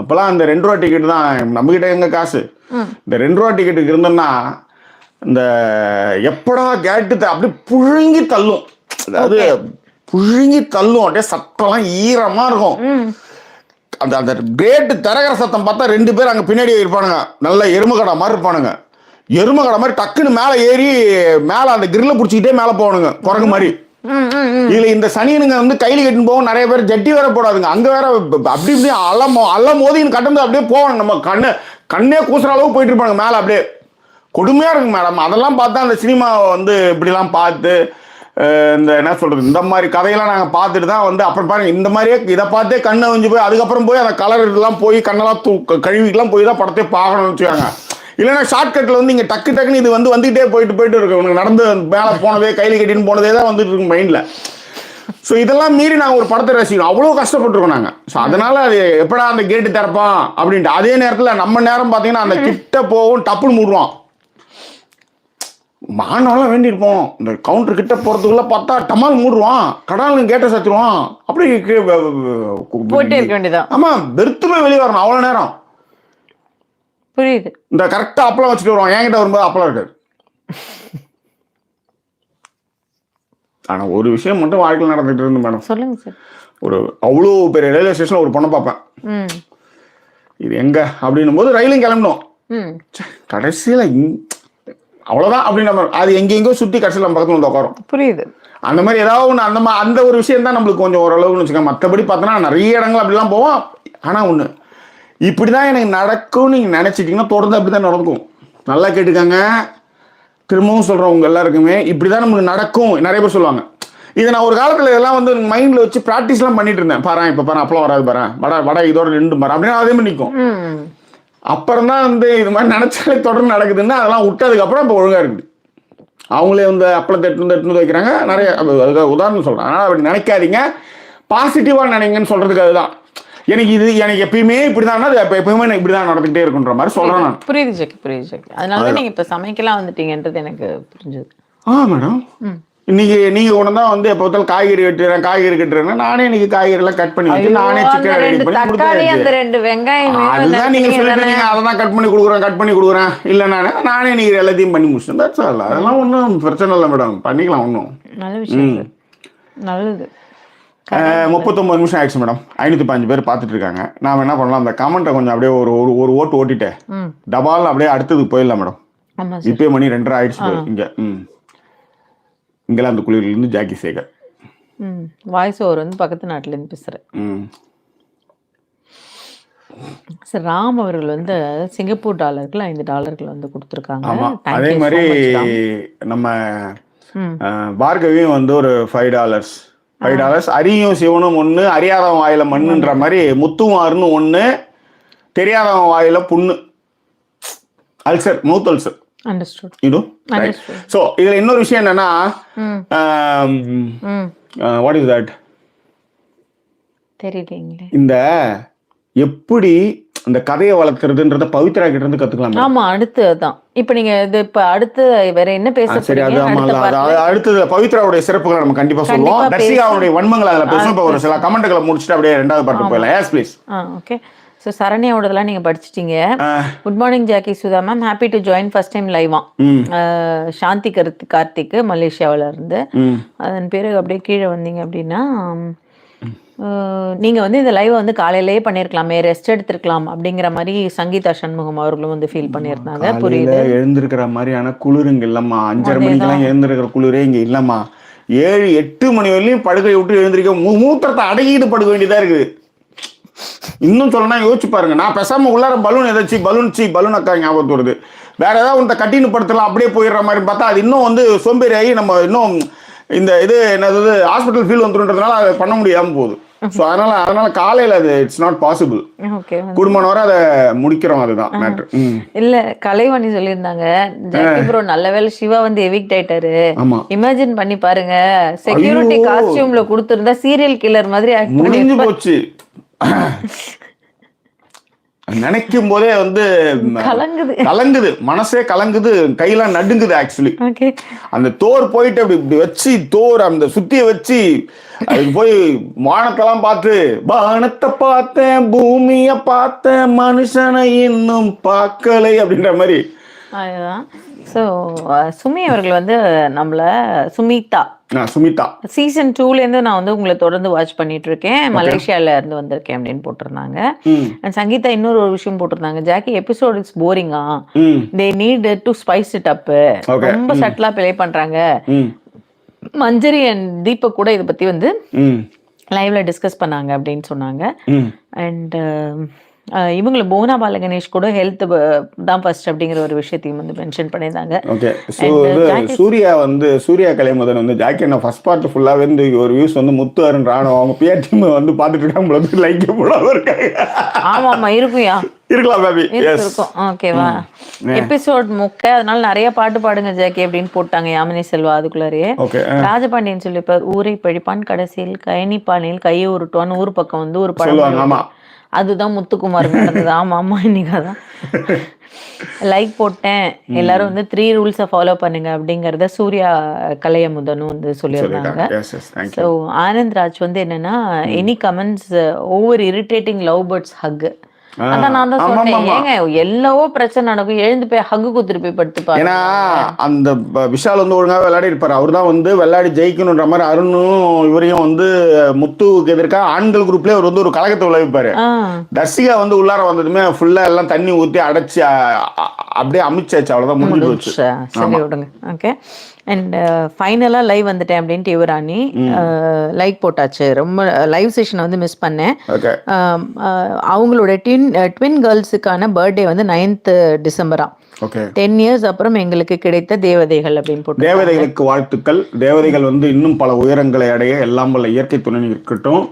அப்பெல்லாம் அந்த 2 ரூபா டிக்கெட் தான் நம்ம கிட்ட எங்க காசு. இந்த 2 ரூபா டிக்கெட்டுக்கு இருந்தோம்னா இந்த எப்படா கேட்டு அப்படி புழுங்கி தள்ளும், அதாவது புழுங்கி தள்ளும், அப்படியே சத்தம்லாம் ஈரமா இருக்கும். அந்த கேட்டு திறக்கிற சத்தம் பார்த்தா 2 பேர் அங்கே பின்னாடி இருப்பானுங்க, நல்ல எருமகடை மாதிரி இருப்பானுங்க. எருமகடை மாதிரி டக்குன்னு மேலே ஏறி மேலே அந்த கிரில்ல பிடிச்சிக்கிட்டே மேலே போகணுங்க, குரங்கு மாதிரி. இதுல இந்த சனியனுங்க வந்து கையில கட்டின்னு போவோம், நிறைய பேர் ஜட்டி வேற போடாதுங்க, அங்க வேற அப்படி இப்படி அல்ல மோதின்னு கட்டும்போது அப்படியே போவாங்க, நம்ம கண்ணே கூசுற அளவுக்கு போயிட்டு இருப்பாங்க மேலே. அப்படியே கொடுமையா இருக்கு மேடம். அதெல்லாம் பார்த்தா அந்த சினிமாவை வந்து இப்படிலாம் பார்த்து இந்த என்ன சொல்றது, இந்த மாதிரி கதையெல்லாம் நாங்கள் பார்த்துட்டு தான் வந்து அப்புறம் பாருங்க இந்த மாதிரியே இதை பார்த்தே கண்ணை வஞ்சு போய் அதுக்கப்புறம் போய் அந்த கலர் இதெல்லாம் போய் கண்ணெல்லாம் கழுவிக்கெல்லாம் போய் தான் படத்தை பார்க்கணும்னு வச்சுக்காங்க. இல்லைன்னா ஷார்ட்கட்டில் வந்து இங்கே டக்குன்னு இது வந்து வந்துகிட்டே போயிட்டு இருக்கு. உனக்கு நடந்து மேலே போனதே கையில் கட்டின்னு போனதே தான் வந்துட்டு இருக்கு மைண்டில். ஸோ இதெல்லாம் மீறி நாங்கள் ஒரு படத்தை ரசிக்கணும், அவ்வளோ கஷ்டப்பட்டுருக்கோம் நாங்கள். ஸோ அதனால அது எப்படா அந்த கேட்டு திறப்பான் அப்படின்ட்டு. அதே நேரத்தில் நம்ம நேரம் பார்த்தீங்கன்னா அந்த கிட்ட போகும், டப்புன்னு மூடுவான். மானவெல்லாம் வேண்டியிருப்போம், இந்த கவுண்டர் கிட்ட போகிறதுக்குள்ள பார்த்தா டமால் மூடுவான், கடாலும் கேட்ட சத்துருவான், அப்படி போயிட்டே இருக்க வேண்டியதான். ஆமாம், வெறுத்துமே வெளியே வரணும் அவ்வளோ நேரம். புரியுது. இந்த கரெக்டாக அப்பளம் வச்சுட்டு வருவான், என்கிட்ட வரும்போது அப்பளம் இருக்காது. ஆனால் ஒரு விஷயம் மட்டும் வாழ்க்கையில் நடந்துட்டு இருந்து மேடம், சொல்லுங்க சார். ஒரு அவ்வளோ பெரிய ரயில்வே ஸ்டேஷனில் ஒரு பொண்ணை பார்ப்பேன், இது எங்க அப்படின்னும் போது ரயிலும் கிளம்பணும். கடைசியில் அவ்வளவுதான் அப்படின்னு நம்ம அது எங்கெங்கோ சுத்தி கடைசியில் நம்ம பக்கத்துல வந்து உட்காரும். புரியுது. அந்த மாதிரி ஏதாவது ஒன்று அந்த ஒரு விஷயம் தான் நம்மளுக்கு கொஞ்சம் ஓரளவுன்னு வச்சுக்கோங்க. மற்றபடி பார்த்தோன்னா நிறைய இடங்கள் அப்படிலாம் போவோம். ஆனால் ஒன்று இப்படிதான் எனக்கு நடக்கும்னு நீங்க நினைச்சிட்டீங்கன்னா தொடர்ந்து அப்படிதான் நடக்கும். நல்லா கேட்டுக்காங்க, திரும்பவும் சொல்றேன் உங்க எல்லாருக்குமே, இப்படிதான் நம்மளுக்கு நடக்கும். நிறைய பேர் சொல்லுவாங்க. இதை நான் ஒரு காலத்துல இதெல்லாம் வந்து மைண்ட்ல வச்சு ப்ராக்டிஸ்லாம் பண்ணிட்டு இருந்தேன். பாரு இப்ப பாரு அப்பெல்லாம் வராது, பாரு வட இதோட நின்று பாரு அப்படின்னு அதே மாதிரி நிற்கும். அப்புறம் தான் வந்து இது மாதிரி நினைச்சாலே தொடர்ந்து நடக்குதுன்னா அதெல்லாம் விட்டதுக்கு அப்புறம் இப்போ ஒழுங்கா இருக்குது. அவங்களே வந்து அப்பளத்தை எடுத்து வைக்கிறாங்க. நிறைய அதுக்கு உதாரணம் சொல்றேன். அதனால அப்படி நினைக்காதீங்க, பாசிட்டிவா நினைங்கன்னு சொல்றதுக்கு அதுதான். எனக்கு எப்பயுமே இப்படிதான், எப்பயுமே எனக்கு இப்படிதான் நடந்துகிட்டே இருக்குன்ற மாதிரி சொல்றேன் நான். புரியுது ஜக்கி, புரியுது ஜக்கி. அதனால நீங்க இப்ப சமைக்கலாம் வந்துட்டீங்கன்றது எனக்கு புரிஞ்சது. மேடம், இன்னைக்கு நீங்க ஒண்ணுதான் வந்து எப்ப பார்த்தாலும் காய்கறி கட்டுறேன். நானே இன்னைக்கு காய்கறி எல்லாம் கட் பண்ணி வச்சு நானே சிக்கன் ரெடி பண்ணி கொடுத்தேன். அதுதான் நீங்க சொல்லிட்டு அதான் கட் பண்ணி கொடுக்குறேன் இல்ல நானே நீங்க எல்லாத்தையும் பண்ணி முடிச்சேன். அதெல்லாம் ஒன்றும் பிரச்சனை இல்லை மேடம், பண்ணிக்கலாம். ஒன்றும் நல்ல விஷயம், நல்லது. 39 நிமிஷம் ஆயிடுச்சு மேடம். 505 பேர் பார்த்துட்டு இருக்காங்க. நாம என்ன பண்ணலாம், அந்த கமெண்ட்டை கொஞ்சம் அப்படியே ஒரு ஓட்டு ஓட்டிட்டு டபால் அப்படியே அடுத்ததுக்கு போயிடலாம் மேடம். இப்பயே மணி 2:30 ஆயிடுச்சு. இங்க இங்கிலாந்து குளிரிலிருந்து ஜாக்கி சேகர். வாய்ஸ் ஓவர் வந்து பக்கத்து நாட்டிலேருந்து பேசுகிறேன். சார் ராம் அவர்கள் வந்து சிங்கப்பூர் டாலருக்கு $5 வந்து கொடுத்துருக்காங்க. அதே மாதிரி நம்ம பார்கவியும் வந்து ஒரு $5. அரியும் சிவனும் ஒன்று, அறியாதவன் வாயில மண்ணுன்ற மாதிரி முத்துமாறுன்னு ஒன்று, தெரியாதவன் வாயில புண்ணு, அல்சர், மவுத் அல்சர். So இதுல இன்னொரு விஷயம் என்னன்னா, வாட் இஸ் தட் தெரியலீங்களே. இந்த எப்படி இந்த கதையை வளர்க்கறதுன்றத பவித்ரா கிட்ட இருந்து கத்துக்கலாம். ஆமா, அடுத்து அதான். இப்ப நீங்க இது இப்ப அடுத்து வேற என்ன பேச சரி, அது அடுத்தது பவித்ராவுடைய சிறப்புகளை நம்ம கண்டிப்பா சொல்லுவோம். தர்ஷிகாவுடைய வன்மங்களை அதுல பேசுவோம். இப்ப ஒரு சில கமெண்ட்களை முடிச்சுட்டு அப்படியே 2வது பாட்டு போயிடலாம். Yes please. ஓகே. ஸோ சரண்யாவோடதெல்லாம் நீங்கள் படிச்சிட்டீங்க. Good morning Jackie Sudha ma'am, happy to join first time லைவா. சாந்தி கார்த்திக் மலேசியாவில் இருந்து. அதன் பிறகு அப்படியே கீழே வந்தீங்க அப்படின்னா, நீங்கள் வந்து இந்த லைவை வந்து காலையிலேயே பண்ணியிருக்கலாமே, ரெஸ்ட் எடுத்துருக்கலாம் அப்படிங்கிற மாதிரி சங்கீதா சண்முகம் அவர்களும் வந்து ஃபீல் பண்ணியிருந்தாங்க. புரியுது, எழுந்திருக்கிற மாதிரியான குளிருங்க இல்லம்மா. 5:30 மணிக்கெல்லாம் எழுந்திருக்கிற குளிரே இங்கே இல்லம்மா. 7-8 மணி வரையிலும் படுக்கை விட்டு எழுந்திருக்க மூத்திரத்தை அடக்கிட்டு படுக்க வேண்டியதா இருக்குது. இன்னும் சொல்லணும், யோசிச்சு பாருங்க. நான் பேசாம உள்ளார பலூன் அக்கா ஞாபகத்து வருது. வேற ஏதாவது இந்த கட்டின்னு படுத்தலாம் அப்படியே போயிடுற மாதிரி பார்த்தா அது இன்னும் வந்து சோம்பேறி ஆகி நம்ம இன்னும் இந்த இது என்னது ஹாஸ்பிட்டல் ஃபீல் வந்துன்றதுனால அதை பண்ண முடியாம போகுது. ஸோ அதனால காலையில் அது இட்ஸ் நாட் பாசிபிள். குடும்பம் வர அதை முடிக்கிறோம், அதுதான் மேட்ரு. இல்ல கலைவாணி சொல்லியிருந்தாங்க, ஜாக்கி ப்ரோ நல்ல வேளை சிவா வந்து எவிக்ட் ஆயிட்டாரு. இமேஜின் பண்ணி பாருங்க, செக்யூரிட்டி காஸ்டியூம்ல கொடுத்திருந்தா சீரியல் கில்லர் மாதிரி முடிஞ்சு போச்சு. நினைக்கும் போதே வந்து கலங்குது, மனசே கலங்குது, கையெல்லாம் நடுங்குது. ஆக்சுவலி அந்த தோர் போயிட்டு அப்படி வச்சு அந்த சுத்திய வச்சு அதுக்கு போய் வானத்தெல்லாம் பார்த்து, வானத்தை பார்த்தேன், பூமிய பார்த்தேன், மனுஷனை இன்னும் பார்க்கலை அப்படின்ற மாதிரி. அதுதான். ஸோ சுமி அவர்கள் வந்து சுமிதா சீசன் 2லேருந்து நான் வந்து உங்களை தொடர்ந்து வாட்ச் பண்ணிட்டு இருக்கேன், மலேசியால இருந்து வந்திருக்கேன் அப்படின்னு போட்டிருந்தாங்க. சங்கீதா இன்னொரு ஒரு விஷயம் போட்டிருந்தாங்க, ஜாக்கி எபிசோட் இட்ஸ் போரிங்கா, they need to spice it up, ரொம்ப சட்டலா ப்ளே பண்றாங்க. மஞ்சரி அண்ட் தீபக் கூட இதை பத்தி வந்து லைவ்ல டிஸ்கஸ் பண்ணாங்க அப்படின்னு சொன்னாங்க. அண்ட் இவங்களை போனா பாலகணேஷ் கூட ஹெல்த் தான் ஃபர்ஸ்ட் அப்படிங்கிற ஒரு விஷயத்தையும் வந்து மென்ஷன் பண்ணியிருந்தாங்க. ஓகே. ஸோ சூர்யா கலைமுதன் வந்து ஜாக்கி நான் ஃபர்ஸ்ட் பார்ட் ஃபுல்லாகவே வந்து ஒரு வியூஸ் வந்து முத்து அருண் ராணுவம் அவங்க பிஆர் டீம் வந்து பார்த்துட்டு இருக்காங்க, லைக் போடாம இருக்காங்க. ஆமாம் இருக்குயா, இருக்கலாம் பேபி, இருக்கும். ஓகேவா, எபிசோட் முக்க, அதனால நிறைய பாட்டு பாடுங்க ஜாக்கி அப்படின்னு போட்டாங்க யாமினி செல்வா. அதுக்குள்ளாரியே ராஜபாண்டியன் சொல்லிப்பார், ஊரை பழிப்பான் கடைசியில் கைனிப்பானில் கையை உருட்டுவான், ஊர் பக்கம் வந்து ஒரு படம், அதுதான் முத்துக்குமார் நடந்தது. ஆமா ஆமா, இன்னைக்காதான் லைக் போட்டேன். எல்லாரும் வந்து 3 ரூல்ஸை ஃபாலோ பண்ணுங்க அப்படிங்கறத சூர்யா கலையமுதனும் வந்து சொல்லியிருந்தாங்க. ஸோ ஆனந்த் ராஜ் வந்து என்னன்னா, any comments over irritating love birds hug, அதான் நான் தான் ஆமா, சொன்னேன், ஆமா. ஏங்க எல்லவோ பிரச்சனை நடக்கும், எழுந்து போய் ஹக்கு குத்துட்டு போய் படுத்துப்பாரு. ஏன்னா அந்த விஷால் வந்து ஒழுங்காக விளையாடி இருப்பாரு. அவர் தான் வந்து விளையாடி ஜெயிக்கணுன்ற மாதிரி அருணும் இவரையும் வந்து முத்துவுக்கு எதிர்க்க ஆண்கள் குரூப்லேயே அவர் வந்து ஒரு கழகத்தை விளைவிப்பாரு. தர்சிகா வந்து உள்ளார வந்ததுமே ஃபுல்லா எல்லாம் தண்ணி ஊற்றி அடைச்சி அப்படியே அமிச்சாச்சு, அவ்வளோதான் முடிஞ்சு போச்சு. சரி விடுங்க. ஓகே. அண்ட் ஃபைனலாக லைவ் வந்துட்டேன் அப்படின்ட்டு யுவராணி லைக் போட்டாச்சு. ரொம்ப லைவ் செஷனை வந்து மிஸ் பண்ணேன். அவங்களோட ட்வின் கேர்ள்ஸுக்கான பர்த்டே வந்து 9th டிசம்பரா. 10 years அப்புறம் எங்களுக்கு கிடைத்த தேவதைகள் அப்படின்னு போட்டு. தேவதைகளுக்கு வாழ்த்துக்கள். தேவதைகள் வந்து இன்னும் பல உயரங்களை அடைய எல்லாம் வல்ல இயற்கை துணை இருக்கட்டும்.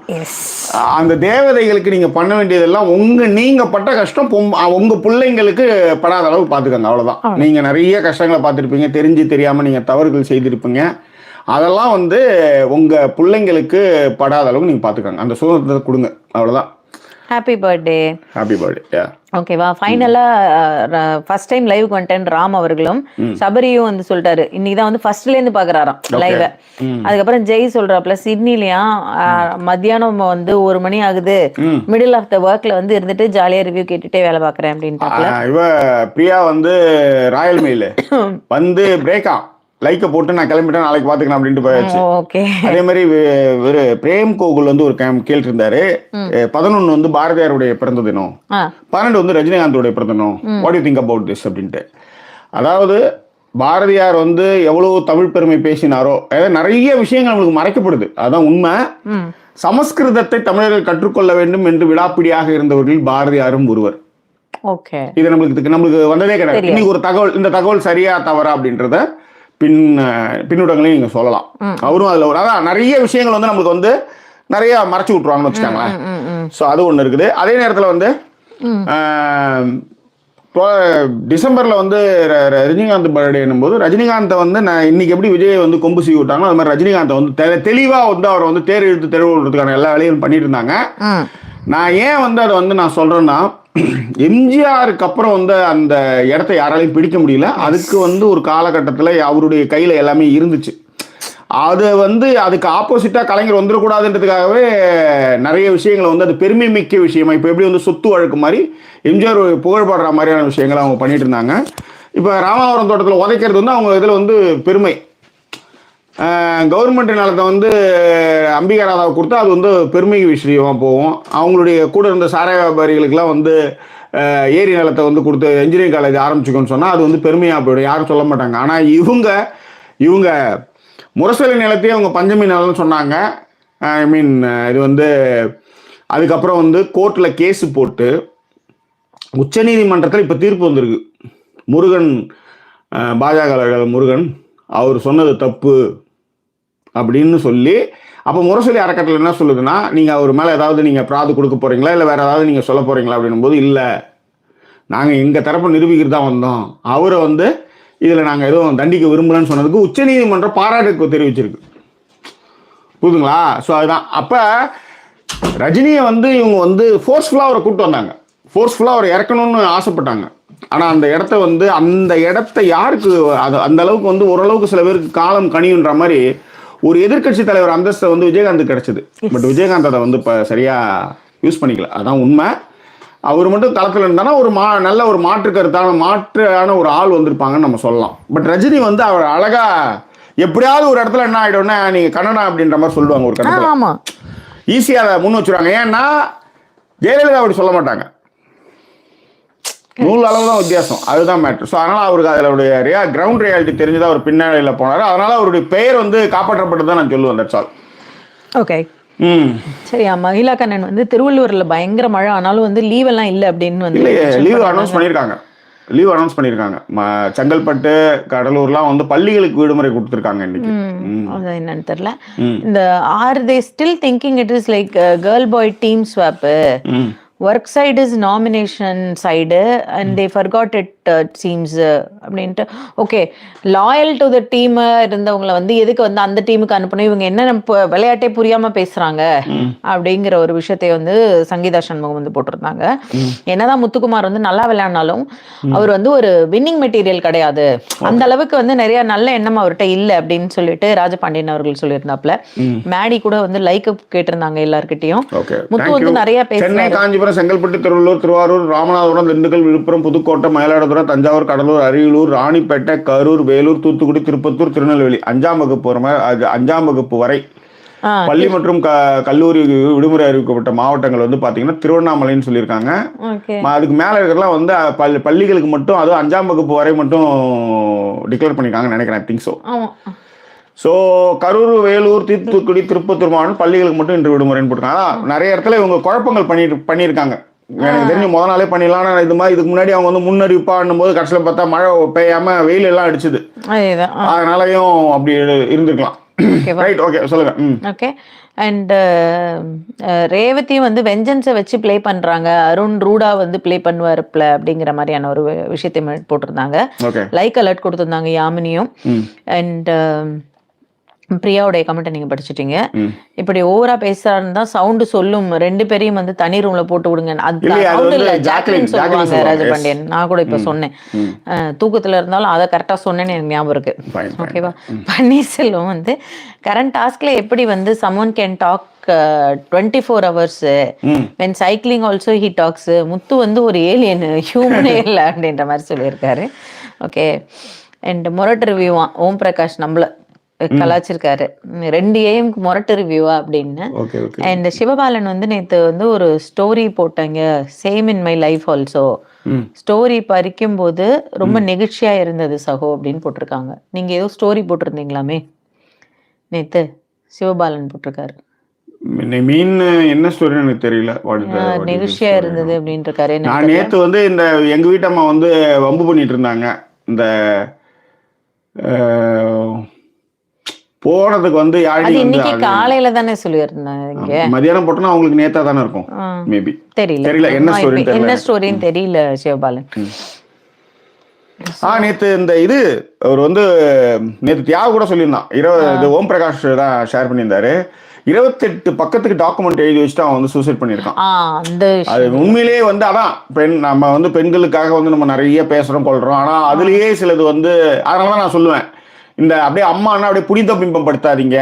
அந்த தேவதைகளுக்கு நீங்க பண்ண வேண்டியதெல்லாம் நீங்க பட்ட கஷ்டம் உங்க பிள்ளைங்களுக்கு படாத அளவு பாத்துக்கங்க, அவ்வளவுதான். நீங்க நிறைய கஷ்டங்களை பார்த்துருப்பீங்க, தெரிஞ்சு தெரியாம நீங்க தவறுகள் செய்திருப்பீங்க. அதெல்லாம் வந்து உங்க பிள்ளைங்களுக்கு படாத அளவுக்கு நீங்க பாத்துக்கங்க. அந்த சுதந்திரத்தை கொடுங்க, அவ்வளவுதான். Happy birthday. Happy birthday. ஓகேவா. ஃபைனலா first time live content Ram அவர்களும் சபரியும் வந்து சொல்லிட்டாரு, இன்னைக்கு தான் வந்து ஃபர்ஸ்ட்ல இருந்து பாக்குறாராம் லைவ். அதுக்கப்புறம் ஜெய் சொல்றாப்ல சிட்னிலயா மத்தியானம் வந்து 1 மணி ஆகுது, மிடில் ஆஃப் த ஒர்க்ல வந்து இருந்துட்டு ஜாலியா ரிவ்யூ கேட்டுட்டே வேலை பாக்குறேன் அப்படின்ட்டாப்ல. இவ பிரியா வந்து ராயல் மெயில் வந்து பிரேக்கா லைக்க போட்டு நான் கிளம்பிட்டேன், நாளைக்கு பாத்துக்கலாம் அப்படின்ட்டு போயாச்சு. அதே மாதிரி பிரேம் கோகுல் வந்து ஒரு கேள்வி இருந்தாரு. 11 வந்து பாரதியாருடைய பிறந்த தினம், 12 வந்து ரஜினிகாந்தோடைய பிறந்த தினம். What you think about this அப்படின்ட்டு. அதாவது பாரதியார் வந்து எவ்வளவு தமிழ் பெருமை பேசினாரோ, நிறைய விஷயங்கள் நம்மளுக்கு மறைக்கப்படுது, அதான் உண்மை. சமஸ்கிருதத்தை தமிழர்கள் கற்றுக்கொள்ள வேண்டும் என்று விடாப்பிடியாக இருந்தவர்கள் பாரதியாரும் ஒருவர். இது நம்மளுக்கு வந்ததே கிடையாது. இன்னைக்கு ஒரு தகவல், இந்த தகவல் சரியா தவறா அப்படின்றத பின்னூட்டங்களையும் நீங்க சொல்லலாம். அவரும் அதுல அதான் நிறைய விஷயங்கள் வந்து நம்மளுக்கு வந்து நிறைய மறைச்சு விட்டுருவாங்கன்னு வச்சுக்காங்களேன். ஸோ அது ஒண்ணு இருக்குது. அதே நேரத்துல வந்து டிசம்பர்ல வந்து ரஜினிகாந்த் பர்த்டே என்னும்போது ரஜினிகாந்தை வந்து நான் இன்னைக்கு எப்படி விஜய் வந்து கொம்பு சீவி விட்டாங்களோ அது மாதிரி ரஜினிகாந்தை வந்து தெளிவா வந்து அவரை வந்து தேர் இழுத்து தெருவுறதுக்கான எல்லா வேலையும் பண்ணிட்டு இருந்தாங்க. நான் ஏன் வந்து அதை வந்து நான் சொல்றேன்னா, எம்ஜிஆருக்கு அப்புறம் வந்து அந்த இடத்த யாராலையும் பிடிக்க முடியல. அதுக்கு வந்து ஒரு காலகட்டத்தில் அவருடைய கையில் எல்லாமே இருந்துச்சு. அது வந்து அதுக்கு ஆப்போசிட்டாக கலைஞர் வந்துடக்கூடாதுன்றதுக்காகவே நிறைய விஷயங்களை வந்து அது பெருமை மிக்க விஷயமா, இப்போ எப்படி வந்து சொத்து வழக்கு மாதிரி எம்ஜிஆர் புகழ்படுற மாதிரியான விஷயங்களை அவங்க பண்ணிட்டு இருந்தாங்க. இப்போ ராமாவரம் தோட்டத்தில் உதைக்கிறது வந்து அவங்க இதில் வந்து பெருமை. கவர்மெண்ட் நிலத்தை வந்து அம்பிகா ராதாவை கொடுத்தா அது வந்து பெருமை விஷயமா போகும். அவங்களுடைய கூட இருந்த சாராய வியாபாரிகளுக்கெல்லாம் வந்து ஏரி நிலத்தை வந்து கொடுத்து இன்ஜினியரிங் காலேஜ் ஆரம்பிச்சுக்கோன்னு சொன்னால் அது வந்து பெருமையாக போயிடும், யாரும் சொல்ல மாட்டாங்க. ஆனால் இவங்க முரசொலி நிலத்தையே அவங்க பஞ்சமி நிலம்னு சொன்னாங்க. ஐ மீன் இது வந்து அதுக்கப்புறம் வந்து கோர்ட்டில் கேஸு போட்டு உச்சநீதிமன்றத்தில் இப்போ தீர்ப்பு வந்திருக்கு. முருகன் பாஜக முருகன் அவர் சொன்னது தப்பு அப்படின்னு சொல்லி, அப்போ முரசொலி அறக்கட்டளை என்ன சொல்லுதுன்னா, நீங்கள் அவர் மேலே ஏதாவது நீங்கள் பிராது கொடுக்க போகிறீங்களா இல்லை வேறு ஏதாவது நீங்கள் சொல்ல போகிறீங்களா அப்படின்னும் போது, இல்லை நாங்கள் எங்கள் தரப்பை நிரூபிக்கிறது தான் வந்தோம், அவரை வந்து இதில் நாங்கள் எதுவும் தண்டிக்க விரும்பலன்னு சொன்னதுக்கு உச்சநீதிமன்றம் பாராட்டு தெரிவிச்சிருக்கு. புரியுதுங்களா? ஸோ அதுதான். அப்போ ரஜினியை வந்து இவங்க வந்து ஃபோர்ஸ்ஃபுல்லாக அவரை கூப்பிட்டு வந்தாங்க, ஃபோர்ஸ்ஃபுல்லாக அவரை இறக்கணும்னு ஆசைப்பட்டாங்க. ஆனால் அந்த இடத்த வந்து அந்த இடத்த யாருக்கு அது அந்த அளவுக்கு வந்து ஓரளவுக்கு சில பேருக்கு காலம் கனியுன்ற மாதிரி ஒரு எதிர்கட்சி தலைவர் அந்தஸ்தை வந்து விஜயகாந்த் கிடைச்சது. பட் விஜயகாந்த் அதை வந்து இப்போ சரியாக யூஸ் பண்ணிக்கல, அதான் உண்மை. அவர் மட்டும் களத்தில் இருந்தானா ஒரு நல்ல ஒரு மாற்றான ஒரு ஆள் வந்திருப்பாங்கன்னு நம்ம சொல்லலாம். பட் ரஜினி வந்து அவர் அழகா எப்படியாவது ஒரு இடத்துல என்ன ஆகிடும்னா நீங்கள் கன்னடா அப்படின்ற மாதிரி சொல்லுவாங்க ஒரு கட்டத்தில், ஈஸியாக அதை முன் வச்சுருவாங்க. ஏன்னா ஜெயலலிதா அப்படி சொல்ல மாட்டாங்க, 100 அளவு தான் வித்தியாசம், அதுதான் மேட்ரு. ஸோ அதனால் அவருக்கு அதனுடைய கிரவுண்ட் ரியாலிட்டி தெரிஞ்சுதான் அவர் பின்னாடியில் போனார். அதனால் அவருடைய பெயர் வந்து காப்பாற்றப்பட்டு தான் நான் சொல்லுவேன். That's all. ஓகே. சரியா. மகிழா கண்ணன் வந்து திருவள்ளூரில் பயங்கர மழை ஆனாலும் வந்து லீவ் எல்லாம் இல்லை அப்படின்னு வந்து லீவ் அனௌன்ஸ் பண்ணியிருக்காங்க. செங்கல்பட்டு கடலூர்லாம் வந்து பள்ளிகளுக்கு விடுமுறை கொடுத்துருக்காங்க இன்னைக்கு. அது என்னன்னு தெரியல. இந்த are they still thinking it is like girl boy team swap. Work side is nomination side and they forgot it seems அப்படின்ட்டு. Okay, loyal to the team இருந்தவங்களை வந்து எதுக்கு வந்து அந்த டீமுக்கு அனுப்பணும், இவங்க என்ன விளையாட்டே புரியாம பேசுறாங்க அப்படிங்கிற ஒரு விஷயத்தை வந்து சங்கீதா சண்முகம் வந்து போட்டிருந்தாங்க. என்னதான் முத்துக்குமார் வந்து நல்லா விளையாடினாலும் அவர் வந்து ஒரு வின்னிங் மெட்டீரியல் கிடையாது, அந்த அளவுக்கு வந்து நிறைய நல்ல எண்ணம் அவர்கிட்ட இல்லை அப்படின்னு சொல்லிட்டு ராஜபாண்டியன் அவர்கள் சொல்லியிருந்தாப்ல. மேடி கூட வந்து லைக் கேட்டிருந்தாங்க எல்லார்கிட்டையும். முத்து வந்து நிறைய சென்னை, காஞ்சிபுரம், செங்கல்பட்டு, திருவள்ளூர், திருவாரூர், ராமநாதபுரம், திண்டுக்கல், விழுப்புரம், புதுக்கோட்டை, மயிலாடுதுறை, தஞ்சாவூர், கடலூர், அரியலூர், ராணிப்பேட்டை, கரூர், வேலூர், தூத்துக்குடி, திருப்பத்தூர், திருநெல்வேலி 5ஆம் வகுப்பு வரை பள்ளி மற்றும் கல்லூரி விடுமுறை அறிவிக்கப்பட்ட மாவட்டங்கள் வந்து பாத்தீங்கன்னா திருவண்ணாமலைன்னு சொல்லியிருக்காங்க. அதுக்கு மேல இருக்கிறதுலாம் வந்து பள்ளிகளுக்கு மட்டும், அதுவும் 5ஆம் வகுப்பு வரை மட்டும் டிக்ளேர் பண்ணிருக்காங்கன்னு நினைக்கிறேன். திங்க் ஸோ கரூர், வேலூர், தூத்துக்குடி, திருப்பத்தூர் மாவட்டம் பள்ளிகளுக்கு மட்டும் இன்று விடுமுறைன்னு போட்டிருக்காங்க. நிறைய இடத்துல இவங்க குழப்பங்கள் பண்ணியிருக்காங்க. எனக்கு தெரிஞ்சு முத நாளே பண்ணிடலாம். இது மாதிரி இதுக்கு முன்னாடி அவங்க வந்து முன்னறிவிப்பான்னும் போது கடைசியில் பார்த்தா மழை பெய்யாம வெயில் எல்லாம் அடிச்சுது, அதனாலயும் அப்படி இருந்திருக்கலாம். ரைட், ஓகே, சொல்லுங்க. ஓகே. அண்ட் ரேவதியும் வந்து வெஞ்சன்ஸை வச்சு ப்ளே பண்ணுறாங்க, அருண் ரூடா வந்து ப்ளே பண்ணுவார்ல அப்படிங்கிற மாதிரியான ஒரு விஷயத்தை போட்டிருந்தாங்க. லைக் அலர்ட் கொடுத்துருந்தாங்க யாமினியும். அண்ட் பிரியாவுடைய கமெண்ட்டை நீங்க படிச்சுட்டீங்க. இப்படி ஓவரா பேசுறாருன்னு தான் சவுண்டு சொல்லும், 2 பேரையும் வந்து தனி ரூம்ல போட்டு விடுங்க. அது சவுண்ட் இல்ல, ஜாக்லின் சொல்லுவாங்க ராஜபாண்டியன். நான் கூட இப்ப சொன்னேன், தூக்கத்துல இருந்தாலும் அதை கரெக்டா சொன்னேன்னு எனக்கு ஞாபகம் இருக்கு. ஓகேவா? பன்னீர்செல்வம் வந்து கரண்ட் டாஸ்க்ல எப்படி வந்து someone can talk 24 hours when cycling also he talks. முத்து வந்து ஒரு ஏலியன், ஹியூமனே இல்லை அப்படின்ற மாதிரி சொல்லியிருக்காரு. ஓகே. அண்ட் மொரட் ரிவ்யூவா ஓம் பிரகாஷ் நம்மள கலாச்சிருக்காரு, 2 AM மொரட்டு ரிவ்யூவா அப்படின்னு. அண்ட் சிவபாலன் வந்து நேத்து வந்து ஒரு ஸ்டோரி போட்டாங்க, same in my life also. Story பறிக்கும் போது ரொம்ப நெகிழ்ச்சியா இருந்தது சகோ அப்படின்னு போட்டிருக்காங்க. நீங்க ஏதோ ஸ்டோரி போட்டிருந்தீங்களாமே நேத்து, சிவபாலன் போட்டிருக்காரு. என்ன ஸ்டோரி எனக்கு தெரியல. நெகிழ்ச்சியா இருந்தது அப்படின்னு இருக்காரு. நான் நேத்து வந்து இந்த எங்க வீட்டம்மா வந்து வம்பு பண்ணிட்டு இருந்தாங்க. இந்த போனதுக்கு வந்து இன்னைக்கு காலையில தானே சொல்லியிருந்தாங்க, மதியானம் போட்டோம்னா அவங்களுக்கு நேத்தா தானே இருக்கும். மேபி தெரியல என்ன ஸ்டோரின்னு தெரியல சிவபாலன். நேத்து இந்த இது அவர் வந்து நேத்து தியாக கூட சொல்லியிருந்தான். இது ஓம் பிரகாஷ் தான் ஷேர் பண்ணியிருந்தாரு. 28 பக்கத்துக்கு டாக்குமெண்ட் எழுதி வச்சுட்டு அவன் வந்து சூசைட் பண்ணியிருக்கான். அது உண்மையிலேயே வந்து அதான் நம்ம வந்து பெண்களுக்காக வந்து நம்ம நிறைய பேசுறோம் கொள்றோம். ஆனா அதுலயே சிலது வந்து, அதனாலதான் நான் சொல்லுவேன், இந்த அப்படியே அம்மானா அப்படியே புனித பிம்பம் படுத்தாதீங்க.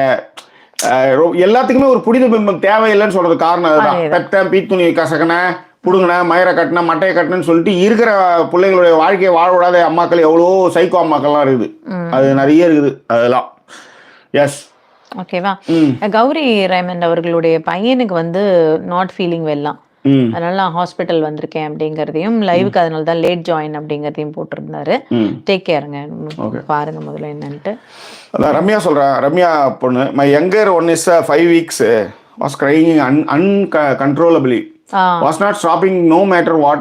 எல்லாத்துக்குமே ஒரு புனித பிம்பம் தேவையில்லைன்னு சொல்றது காரணம் அதுதான். பெத்தன், பீத்துணி கசகன, புடுங்கின, மயிரை கட்டின, மட்டையை கட்டினு சொல்லிட்டு இருக்கிற பிள்ளைங்களுடைய வாழ்க்கையை வாழ விடாத அம்மாக்கள் எவ்வளோ சைக்கோ அம்மாக்கள்லாம் இருக்குது. அது நிறைய இருக்குது அதெல்லாம். எஸ், ஓகேவா? கௌரி ரைமண்ட் அவர்களுடைய பையனுக்கு வந்து நாட் ஃபீலிங் வெல்லாம், அதனால நான் ஹாஸ்பிட்டல் வந்திருக்கேன் அப்படிங்கறதையும், லைவுக்கு அதனால தான் லேட் ஜாயின் அப்படிங்கறதையும் போட்டிருந்தாரு. டேக் கேருங்க, பாருங்க முதல்ல என்னன்ட்டு. ரம்யா சொல்றேன், ரம்யா பொண்ணு, my younger one is 5 weeks was crying uncontrollably, was not stopping no matter what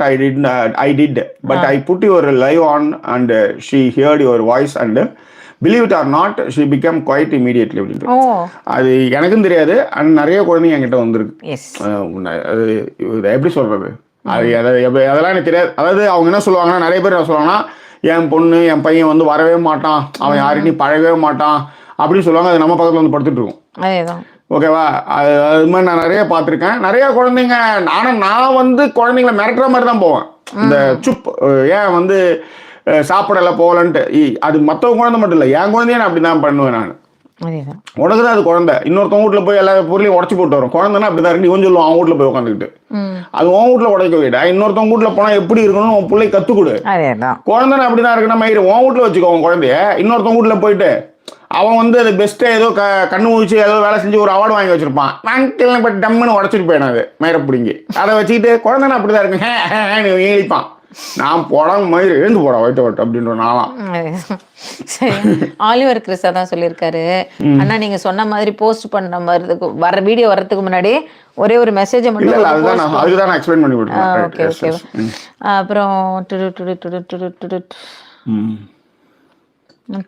I did, but I put your live on and she heard your voice and believe it or not she became quite immediately. அது எனக்கும் தெரியாது, நிறைய குழந்தைங்க என்கிட்ட வந்துருக்கு. அது எப்படி சொல்றது, அதெல்லாம் எனக்கு தெரியாது. அதாவது அவங்க என்ன சொல்லுவாங்கன்னா, நிறைய பேர் என்ன சொல்லுவாங்கன்னா, என் பொண்ணு என் பையன் வந்து வரவே மாட்டான், அவன் யார்கிட்டையும் பழகவே மாட்டான் அப்படின்னு சொல்லுவாங்க. அது நம்ம பக்கத்துல வந்து படுத்துட்டு இருக்கோம். ஓகேவா? அது மாதிரி நான் நிறைய பார்த்துருக்கேன். நிறைய குழந்தைங்க, நான் வந்து குழந்தைங்களை மிரட்டுற மாதிரி தான் போவேன். இந்த சுப் ஏன் வந்து சாப்பிடல போகலன்ட்டு, அது மற்றவங்க குழந்தை மட்டும் இல்லை, என் குழந்தைய நான் அப்படி தான் பண்ணுவேன். நான் உனக்கு தான் அது குழந்தை, இன்னொருத்தவங்க வீட்டில் போய் எல்லா பொருளையும் உடச்சி போட்டு வரும். குழந்தைன்னா அப்படிதான் இருக்கு, இவன் சொல்லுவான் அவன் வீட்டில் போய் உட்காந்துக்கிட்டு. அது உன் வீட்டில் உடைக்க விட, இன்னொருத்தவங்க வீட்டில் போனால் எப்படி இருக்கணும்னு உன் பிள்ளை கற்றுக் கொடு. குழந்தைன்னா அப்படிதான் இருக்குன்னா மயிறு உன் வீட்டில் வச்சுக்கோ உன் குழந்தைய. இன்னொருத்தவங்க வீட்டில் போயிட்டு அவன் வந்து அது பெஸ்ட்டாக ஏதோ கண்ணு முடிச்சு ஏதோ வேலை செஞ்சு ஒரு அவார்டு வாங்கி வச்சிருப்பான், வாங்கிட்டு பட் டம்முன்னு உடச்சிட்டு போயிடும் அது மயிரை பிடிங்கி. அதை வச்சுக்கிட்டு குழந்தைன்னா அப்படிதான் இருக்கு ஏழிப்பான். நான் போடாம மயிறு எழுந்து போடா வைட்ட வட்டு அப்படின்ற நாளாம். ஆலிவர் கிறிஸ்டா தான் சொல்லியிருக்காரு, அண்ணா நீங்க சொன்ன மாதிரி போஸ்ட் பண்ண மாதிரி வர வீடியோ வர்றதுக்கு முன்னாடி ஒரே ஒரு மெசேஜ் மட்டும். அதுதான் நான் எக்ஸ்பிளைன் பண்ணி கொடுத்தேன். அப்புறம்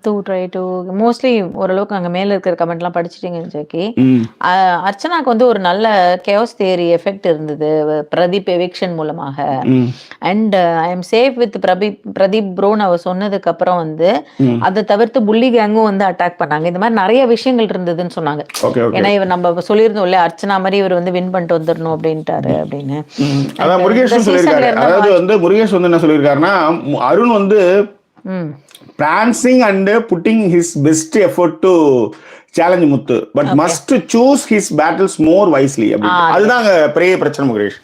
டு ட்ரை டு மோஸ்ட்லி ஓரளவுக்கு அங்கே மேலே இருக்கிற கமெண்ட்லாம் படிச்சிட்டிங்க ஜாக்கி. அர்ச்சனாக்கு வந்து ஒரு நல்ல கேஸ் தியரி எஃபெக்ட் இருந்தது பிரதீப் எவிக்ஷன் மூலமாக. And I am safe with Pradeep ப்ரோன்னு அவர் சொன்னதுக்கு அப்புறம் வந்து அதை தவிர்த்து புள்ளி கேங்கும் வந்து அட்டாக் பண்ணாங்க. இந்த மாதிரி நிறைய விஷயங்கள் இருந்ததுன்னு சொன்னாங்க. ஏன்னா இவர் நம்ம சொல்லியிருந்தோம் இல்லையா, அர்ச்சனா மாதிரி இவர் வந்து வின் பண்ணிட்டு வந்துடணும் அப்படின்ட்டாரு அப்படின்னு. அதான் முருகேஷ் சொல்லியிருக்காரு. அதாவது வந்து முருகேஷ் வந்து என்ன சொல்லியிருக்காருன்னா, அருண் வந்து prancing and putting his best effort to challenge Muthu, but must choose his battles more wisely. அதுதான் பெரிய பிரச்சனை முகேஷ்.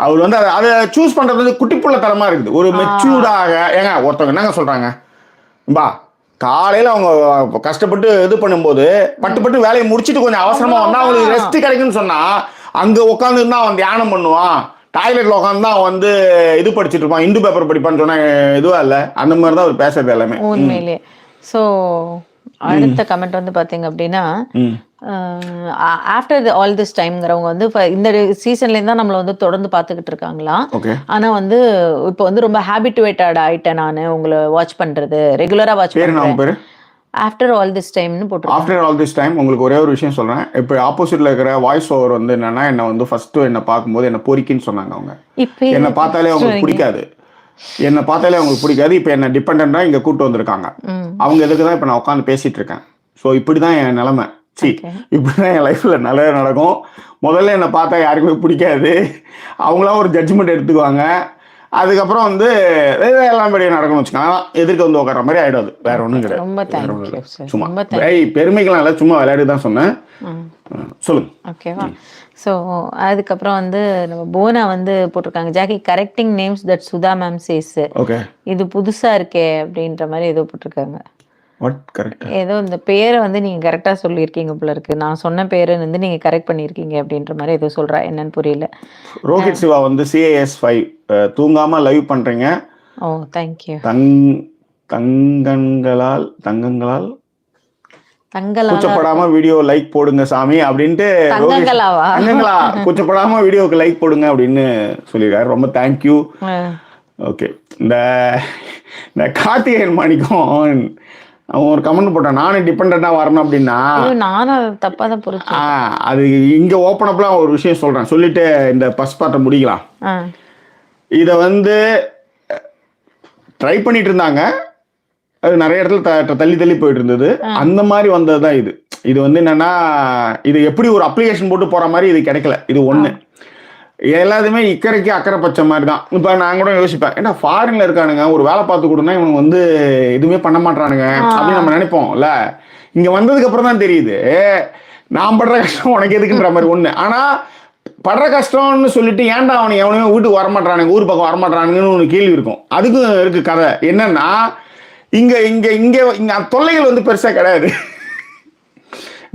அவர் வந்து அதை சூஸ் பண்றது வந்து குட்டிப்புள்ள தரமா இருக்குது. ஒரு மெச்சூர்டாக ஏங்க ஒருத்தவங்க என்னங்க சொல்றாங்க, பா காலையில அவங்க கஷ்டப்பட்டு இது பண்ணும்போது பட்டு வேலையை முடிச்சுட்டு கொஞ்சம் அவசரமா வந்தா அவங்களுக்கு ரெஸ்ட் கிடைக்கும்னு சொன்னா அங்க உட்காந்து இருந்தா அவன் தியானம் பண்ணுவான், டாய்லெட்ல உட்காந்து தான் வந்து இது படிச்சுட்டு இருப்பான், இந்து பேப்பர் படிப்பான்னு சொன்னா இதுவா இல்ல. அந்த மாதிரி தான் அவர் பேசுறது எல்லாமே உண்மையிலே. ஸோ அடுத்த கமெண்ட் வந்து பாத்தீங்க அப்படின்னா, ஆஃப்டர் ஆல் திஸ் டைம்ங்கிறவங்க வந்து இந்த சீசன்லேருந்து தான் நம்மளை வந்து தொடர்ந்து பார்த்துக்கிட்டு இருக்காங்களாம். ஆனால் வந்து இப்போ வந்து ரொம்ப ஹேபிட்டுவேட்டட் ஆயிட்டேன் நான் உங்களை வாட்ச் பண்றது, ரெகுலராக வாட்ச் பண்ணுறேன். ஆஃப்டர் ஆல் திஸ் டைம்னு போட்டு ஆஃப்டர் ஆல் திஸ் டைம் உங்களுக்கு ஒரே ஒரு விஷயம் சொல்றேன். இப்போ ஆப்போசிட்ல இருக்கிற வாய்ஸ் ஓவர் வந்து என்னன்னா, என்ன வந்து ஃபர்ஸ்ட் என்ன பார்க்கும்போது என்ன பொறிக்கின்னு சொன்னாங்க. அவங்க என்ன பார்த்தாலே அவங்களுக்கு பிடிக்காது, என்ன பார்த்தாலே அவங்களுக்கு பிடிக்காது. இப்போ என்ன டிபெண்டா இங்க கூட்டு வந்திருக்காங்க. அவங்க எதுக்கு தான் இப்போ நான் உட்காந்து பேசிட்டு இருக்கேன். ஸோ இப்படிதான் என் நிலைமை. இப்படிதான் என் லைஃப்ல நல்ல நடக்கும். முதல்ல என்னை பார்த்தா யாருக்குமே பிடிக்காது, அவங்களாம் ஒரு ஜட்ஜ்மெண்ட் எடுத்துக்குவாங்க. அதுக்கப்புறம் வந்து எல்லாம் பெரிய நடக்கணும்னு வச்சுக்கோங்க, எதிர்க்க வந்து உட்கார மாதிரி ஆயிடாது. வேற ஒன்றும் கிடையாது. சும்மா பெருமைக்கெல்லாம் இல்லை, சும்மா விளையாடி தான் சொன்னேன். சொல்லுங்க. ஓகேவா. ஸோ அதுக்கப்புறம் வந்து நம்ம போனா வந்து போட்டிருக்காங்க, Jackie correcting names that Sudha ma'am says. Okay, இது புதுசா இருக்கே அப்படின்ற மாதிரி ஏதோ போட்டிருக்காங்க. ஏதோ இந்த பேரை வந்து நீங்க கரெக்டா சொல்லியிருக்கீங்க போல இருக்கு. நான் சொன்ன பேரை வந்து நீங்க கரெக்ட் பண்ணிருக்கீங்க அப்படின்ற மாதிரி ஏதோ சொல்றா, என்னன்னு புரியல. ரோஹித் சிவா வந்து CAS 5 தூங்காம லைவ் பண்றீங்க. ஓ தேங்க்யூ. தங்கங்களால் கூச்சப்படாம வீடியோ லைக் போடுங்க சாமி அப்படின்ட்டு, தங்கங்களா கூச்சப்படாம வீடியோக்கு லைக் போடுங்க அப்படின்னு சொல்லியிருக்காரு. ரொம்ப தேங்க்யூ. ஓகே, இந்த கார்த்திகேயன் மாணிக்கம் அவன் ஒரு கமெண்ட் போட்டான், நானே டிபெண்டா வரணும் அப்படின்னா. நானும் தப்பா தான் புரிஞ்சேன். அது இங்க ஓப்பன் அப்லாம் ஒரு விஷயம் சொல்றேன், சொல்லிட்டு இந்த ஃபர்ஸ்ட் பார்ட்டை முடிக்கலாம். இத வந்து ட்ரை பண்ணிட்டு இருந்தாங்க, அது நிறைய இடத்துல தள்ளி போயிட்டு இருந்தது. அந்த மாதிரி வந்ததுதான் இது. இது வந்து என்னன்னா, இது எப்படி ஒரு அப்ளிகேஷன் போட்டு போற மாதிரி இது கிடைக்கல. இது ஒண்ணு. எல்லாத்துமே இக்கரைக்கு அக்கறை பச்சை மாதிரி தான். இப்போ நான் கூட யோசிப்பேன், ஏன்னா ஃபாரின்ல இருக்கானுங்க, ஒரு வேலை பார்த்து கொடுனா இவனுக்கு வந்து எதுவுமே பண்ண மாட்டானுங்க அப்படின்னு நம்ம நினைப்போம்ல. இங்க வந்ததுக்கு அப்புறம் தான் தெரியுது, நான் படுற கஷ்டம் உனக்கு எதுக்குன்ற மாதிரி ஒண்ணு. ஆனா படுற கஷ்டம்னு சொல்லிட்டு ஏன்டா அவனை எவனையும் வீட்டுக்கு வரமாட்டானுங்க, ஊர் பக்கம் வரமாட்டானுங்கன்னு ஒரு கேள்வி இருக்கும். அதுக்கும் இருக்கு கதை. என்னன்னா, இங்க இங்க இங்க இங்க தொல்லைகள் வந்து பெருசா கிடையாது.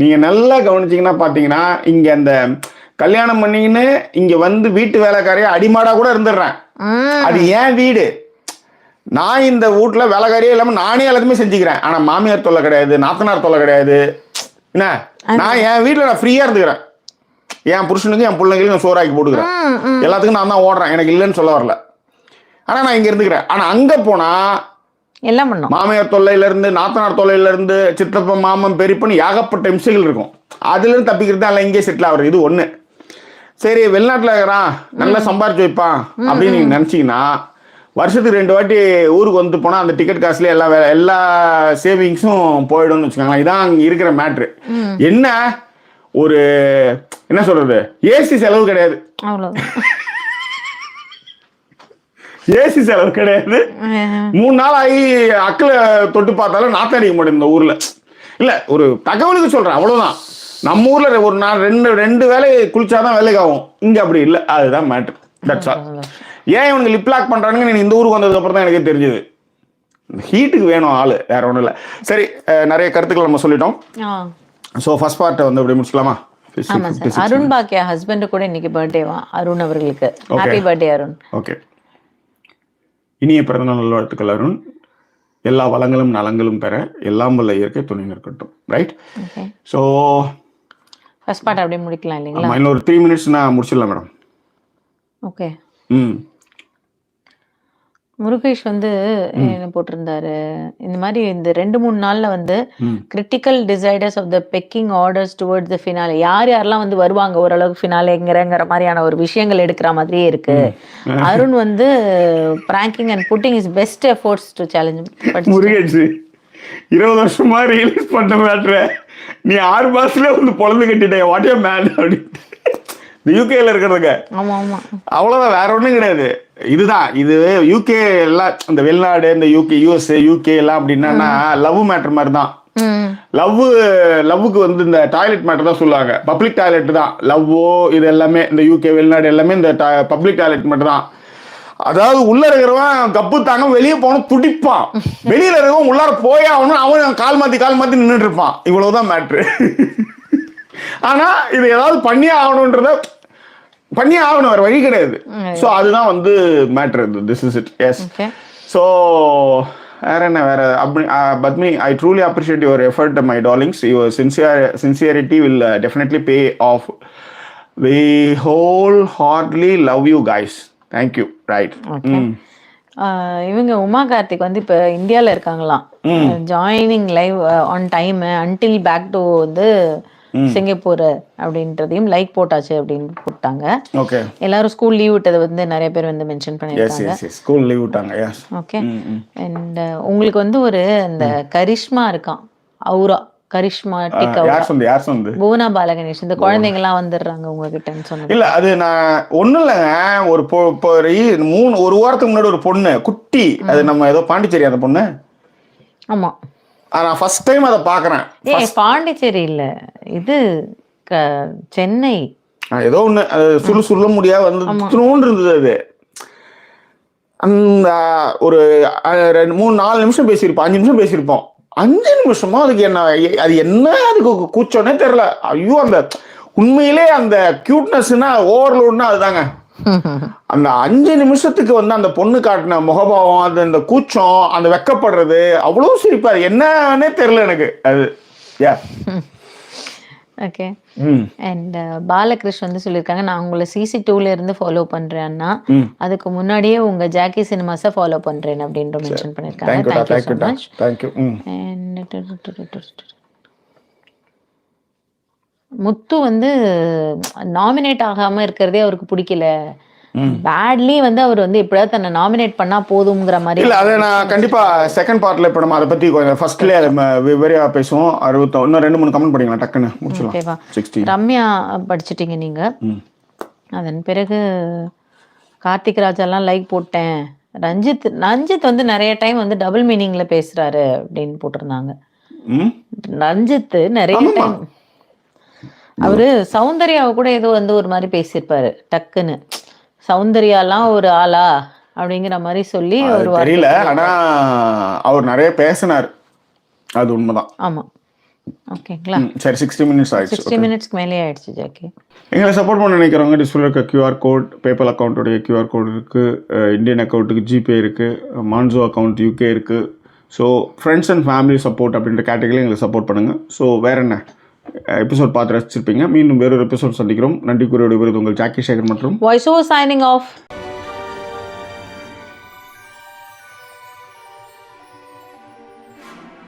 நீங்க நல்லா கவனிச்சீங்கன்னா பாத்தீங்கன்னா, இங்க அந்த கல்யாணம் பண்ணிக்கின்னு இங்க வந்து வீட்டு வேலைக்காரியா அடிமாடா கூட இருந்துடுறேன். அது ஏன் வீடு, நான் இந்த வீட்டுல வேலைக்காரியே இல்லாம நானே எல்லாத்தையுமே செஞ்சுக்கிறேன். ஆனா மாமியார் தொல்லை கிடையாது, நாத்தனார் தொல்லை கிடையாது. என்ன, நான் என் வீட்டுல நான் ஃப்ரீயா இருந்துக்கிறேன். என் புருஷனுக்கு என் பிள்ளைங்களுக்கு நான் சோறாக்கி போட்டுக்கிறேன். எல்லாத்துக்கும் நான் தான் ஓடுறேன், எனக்கு இல்லைன்னு சொல்ல வரல. ஆனா நான் இங்க இருந்துக்கிறேன். ஆனா அங்க போனா எல்லாம் பண்ணும். மாமியார் தொல்லையில இருந்து, நாத்தனார் தொல்லையில இருந்து, சித்தப்பா மாமன் பெரியப்பன் ஏகப்பட்ட இம்சைகள் இருக்கும். அதுல இருந்து தப்பிக்கிறது தான் இங்கே செட்டில் ஆகுறது. இது ஒண்ணு. சரி, வெளிநாட்டுல இருக்கிறான், நல்லா சம்பாரிச்சு வைப்பான் அப்படின்னு நீங்க நினைச்சீங்கன்னா, வருஷத்துக்கு 2 வாட்டி ஊருக்கு வந்து போனா அந்த டிக்கெட் காசுல எல்லா சேவிங்ஸும் போயிடும்னு வச்சுக்கோங்களேன். இதான் அங்க இருக்கிற மேட்ரு. என்ன ஒரு என்ன சொல்றது, ஏசி செலவு கிடையாது, ஏசி செலவு கிடையாது. 3 நாள் ஆகி அக்கில தொட்டு பார்த்தாலும் நாத்தம் அடிக்க மாட்டேன் இந்த ஊர்ல. இல்ல, ஒரு தகவலுக்கு சொல்றேன், அவ்வளவுதான். நம்ம ஊர்ல ஒரு நாள் ரெண்டு வேலை குளிச்சாதான் வேலைக்கு ஆகும். இங்க அப்படி இல்லை, அதுதான் மேட்ரு. That's all. ஏன் இவனுக்கு லிப் லாக் பண்றானுங்க இந்த ஊருக்கு வந்ததுக்கு அப்புறம் தான் எனக்கு தெரிஞ்சது. ஹீட்டுக்கு வேணும் ஆளு, வேற ஒண்ணும் இல்லை. சரி, நிறைய கருத்துக்கள் நம்ம சொல்லிட்டோம். ஸோ ஃபர்ஸ்ட் பார்ட்டை வந்து அப்படி முடிச்சுக்கலாமா? ஆமா சார். அருண் பாக்கியா ஹஸ்பண்ட் கூட இன்னைக்கு பர்த்டேவா அருண் அவர்களுக்கு. Happy birthday Arun. ஓகே, இனிய பிறந்தநாள் நல்வாழ்த்துக்கள் அருண். எல்லா வளங்களும் நலங்களும் பெற எல்லாம் வல்ல இயற்கை துணை நிற்கட்டும். ரைட். ஸோ ஃபர்ஸ்ட் பார்ட் அப்படியே முடிக்கலாம் இல்லைங்களா? இன்னொரு 3 மினிட்ஸ்னா முடிச்சிடலாம் மேடம். ஓகே. முருகேஷ் வந்து என்ன போட்டிருந்தாரு, இந்த மாதிரி இந்த 2-3 நாள்ல வந்து critical deciders of the pecking orders towards the finale, யார் யாரெல்லாம் வந்து வருவாங்க ஓரளவுக்கு ஃபினாலேங்கிற மாதிரியான ஒரு விஷயங்கள் எடுக்கிற மாதிரியே இருக்கு. அருண் வந்து franking and putting is best efforts to challenge. Murugesh 20 வருஷமா ரியலைஸ் பண்ண மேட்ரு நீ 6 மாசத்துல வந்து பொழந்து கட்டிட்டே வாட் ஏ மேன் அப்படின்ட்டு இந்த யூகேல இருக்கிறதுங்க. ஆமா ஆமா, அவ்வளவுதான், வேற ஒண்ணும் கிடையாது. இதுதான் இது யூகே எல்லாம், இந்த வெளிநாடு, இந்த யூஎஸ் யூகே எல்லாம் அப்படின்னா லவ் மேட்டர் மாதிரி தான். லவ்வுக்கு வந்து இந்த டாய்லெட் மேட்டர் தான் சொல்லுவாங்க, பப்ளிக் டாய்லெட் தான் லவ்வோ. இது எல்லாமே இந்த யூகே வெளிநாடு எல்லாமே இந்த பப்ளிக் டாய்லெட் மட்டும் தான். அதாவது உள்ள இருக்கிறவன் கப்பு தாங்க வெளியே போகணும் துடிப்பான், வெளியில இருக்கிறவன் உள்ளார போயே ஆகணும், அவன் கால் மாத்தி நின்றுட்டு இருப்பான். இவ்வளவுதான் மேட்ரு. ஆனா இது ஏதாவது பண்ணியே ஆகணும்ன்றத பண்ணியே ஆகணும், வேற வழி கிடையாது. ஸோ அதுதான் வந்து matter. This is it. Yes. So வேற என்ன வேற அப்படி Padmi, I truly appreciate your effort my darlings. Your sincerity will definitely pay off. We wholeheartedly love you guys. Thank you. Right. இவங்க உமா கார்த்திக் வந்து இப்போ இந்தியாவில் இருக்காங்களாம். Joining live on time until back to வந்து சிங்கப்பூர் அப்படின்றதையும் லைக் போட்டாச்சு அப்படின்னு போட்டாங்க. ஓகே. எல்லாரும் ஸ்கூல் லீவ் விட்டதை வந்து நிறைய பேர் வந்து மென்ஷன் பண்ணியிருக்காங்க. ஸ்கூல் லீவ் விட்டாங்க. எஸ். ஓகே. அண்ட் உங்களுக்கு வந்து ஒரு இந்த கரிஷ்மா இருக்கான், அவுரா கரிஷ்மாட்டிக். யார் சொன்னது? புவனா பாலகணேஷ். இந்த குழந்தைங்க எல்லாம் வந்துடுறாங்க உங்ககிட்டன்னு சொன்னது. இல்ல, அது நான் ஒண்ணும் இல்லைங்க. ஒரு வாரத்துக்கு முன்னாடி ஒரு பொண்ணு குட்டி, அது நம்ம ஏதோ பாண்டிச்சேரி அந்த பொண்ணு. ஆமா, நான் ஃபர்ஸ்ட் டைம் அதை பாக்குறேன். பாண்டிச்சேரி இல்ல, இது சென்னை ஏதோ ஒண்ணு. அது சொல்ல முடியாது வந்து இருந்தது. அது அந்த ஒரு 2-3-4 நிமிஷம் பேசியிருப்போம், 5 நிமிஷம் பேசியிருப்போம். 5 நிமிஷமா அதுக்கு என்ன, அது என்ன அதுக்கு கூச்சோன்னே தெரியல. ஐயோ, அந்த உண்மையிலே அந்த கியூட்னஸ்னா ஓவர்லோட்னா அதுதாங்க. அந்த 5 நிமிஷத்துக்கு வந்து அந்த பொண்ணு காட்டின முகபாவம், அது அந்த கூச்சம், அந்த வெக்கப்படுறது, அவ்வளவு சிரிப்பா, என்னன்னே தெரியல எனக்கு அது. ஓகே. அண்ட் பாலகிருஷ்ணன் வந்து சொல்லியிருக்காங்க, நான் உங்களை CC2ல இருந்து ஃபாலோ பண்றேன்னா, அதுக்கு முன்னாடியே உங்க ஜாக்கி சினிமாஸை ஃபாலோ பண்றேன் அப்படின்ற மென்ஷன் பண்ணிருக்காங்க. Thank you so much. தேங்க்யூ. முத்து வந்து நாமினேட் ஆகாம இருக்கிறதே அவருக்கு பிடிக்கல. பேட்லி வந்து அவர் வந்து எப்படியாவது தன்னை நாமினேட் பண்ணா போதுங்கிற மாதிரி. இல்ல, அதை நான் கண்டிப்பா செகண்ட் பார்ட்ல இப்ப நம்ம அதை பத்தி கொஞ்சம் ஃபர்ஸ்ட்லயே விவரியா பேசுவோம். இன்னும் 2-3 கமெண்ட் படிக்கலாம், டக்குன்னு முடிச்சிடலாம். 60. ரம்யா படிச்சிட்டீங்க நீங்க. அதன் பிறகு கார்த்திக் ராஜாலாம் லைக் போட்டேன். ரஞ்சித் வந்து நிறைய டைம் வந்து டபுள் மீனிங்ல பேசுறாரு அப்படின்னு போட்டிருந்தாங்க. ரஞ்சித் நிறைய டைம் அவரு சௌந்தர்யாவை கூட ஏதோ வந்து ஒரு மாதிரி பேசியிருப்பாரு டக்குன்னு. சௌந்தர்யாலாம் ஒரு ஆளா அப்படிங்கிற மாதிரி சொல்லி ஒரு தெரியல. ஆனா அவர் நிறைய பேசினார், அது உண்மைதான். ஆமா. ஓகேங்களா, சரி. 60 மினிட்ஸ் ஆயிடுச்சு. 60 மினிட்ஸ்க்கு மேலே ஆயிடுச்சு. ஜாக்கி, எங்களை சப்போர்ட் பண்ண நினைக்கிறவங்க டிஸ்பிளே இருக்க QR கோட், பேபால் அக்கௌண்ட்டோடைய QR கோட் இருக்கு, இந்தியன் அக்கௌண்ட்டுக்கு ஜிபே இருக்கு, மான்சோ அக்கௌண்ட் UK இருக்கு. So friends and family support அப்படின்ற கேட்டகரியில் எங்களை சப்போர்ட் பண்ணுங்க. ஸோ வேற என்ன, எபிசோட் பார்த்து ரசிச்சிருப்பீங்க. மீண்டும் வேறொரு எபிசோட் சந்திக்கிறோம். நன்றி கூறியோட உங்கள் ஜாக்கி சேகர் மற்றும் வாய்ஸ் ஓவர் சைனிங் ஆஃப்.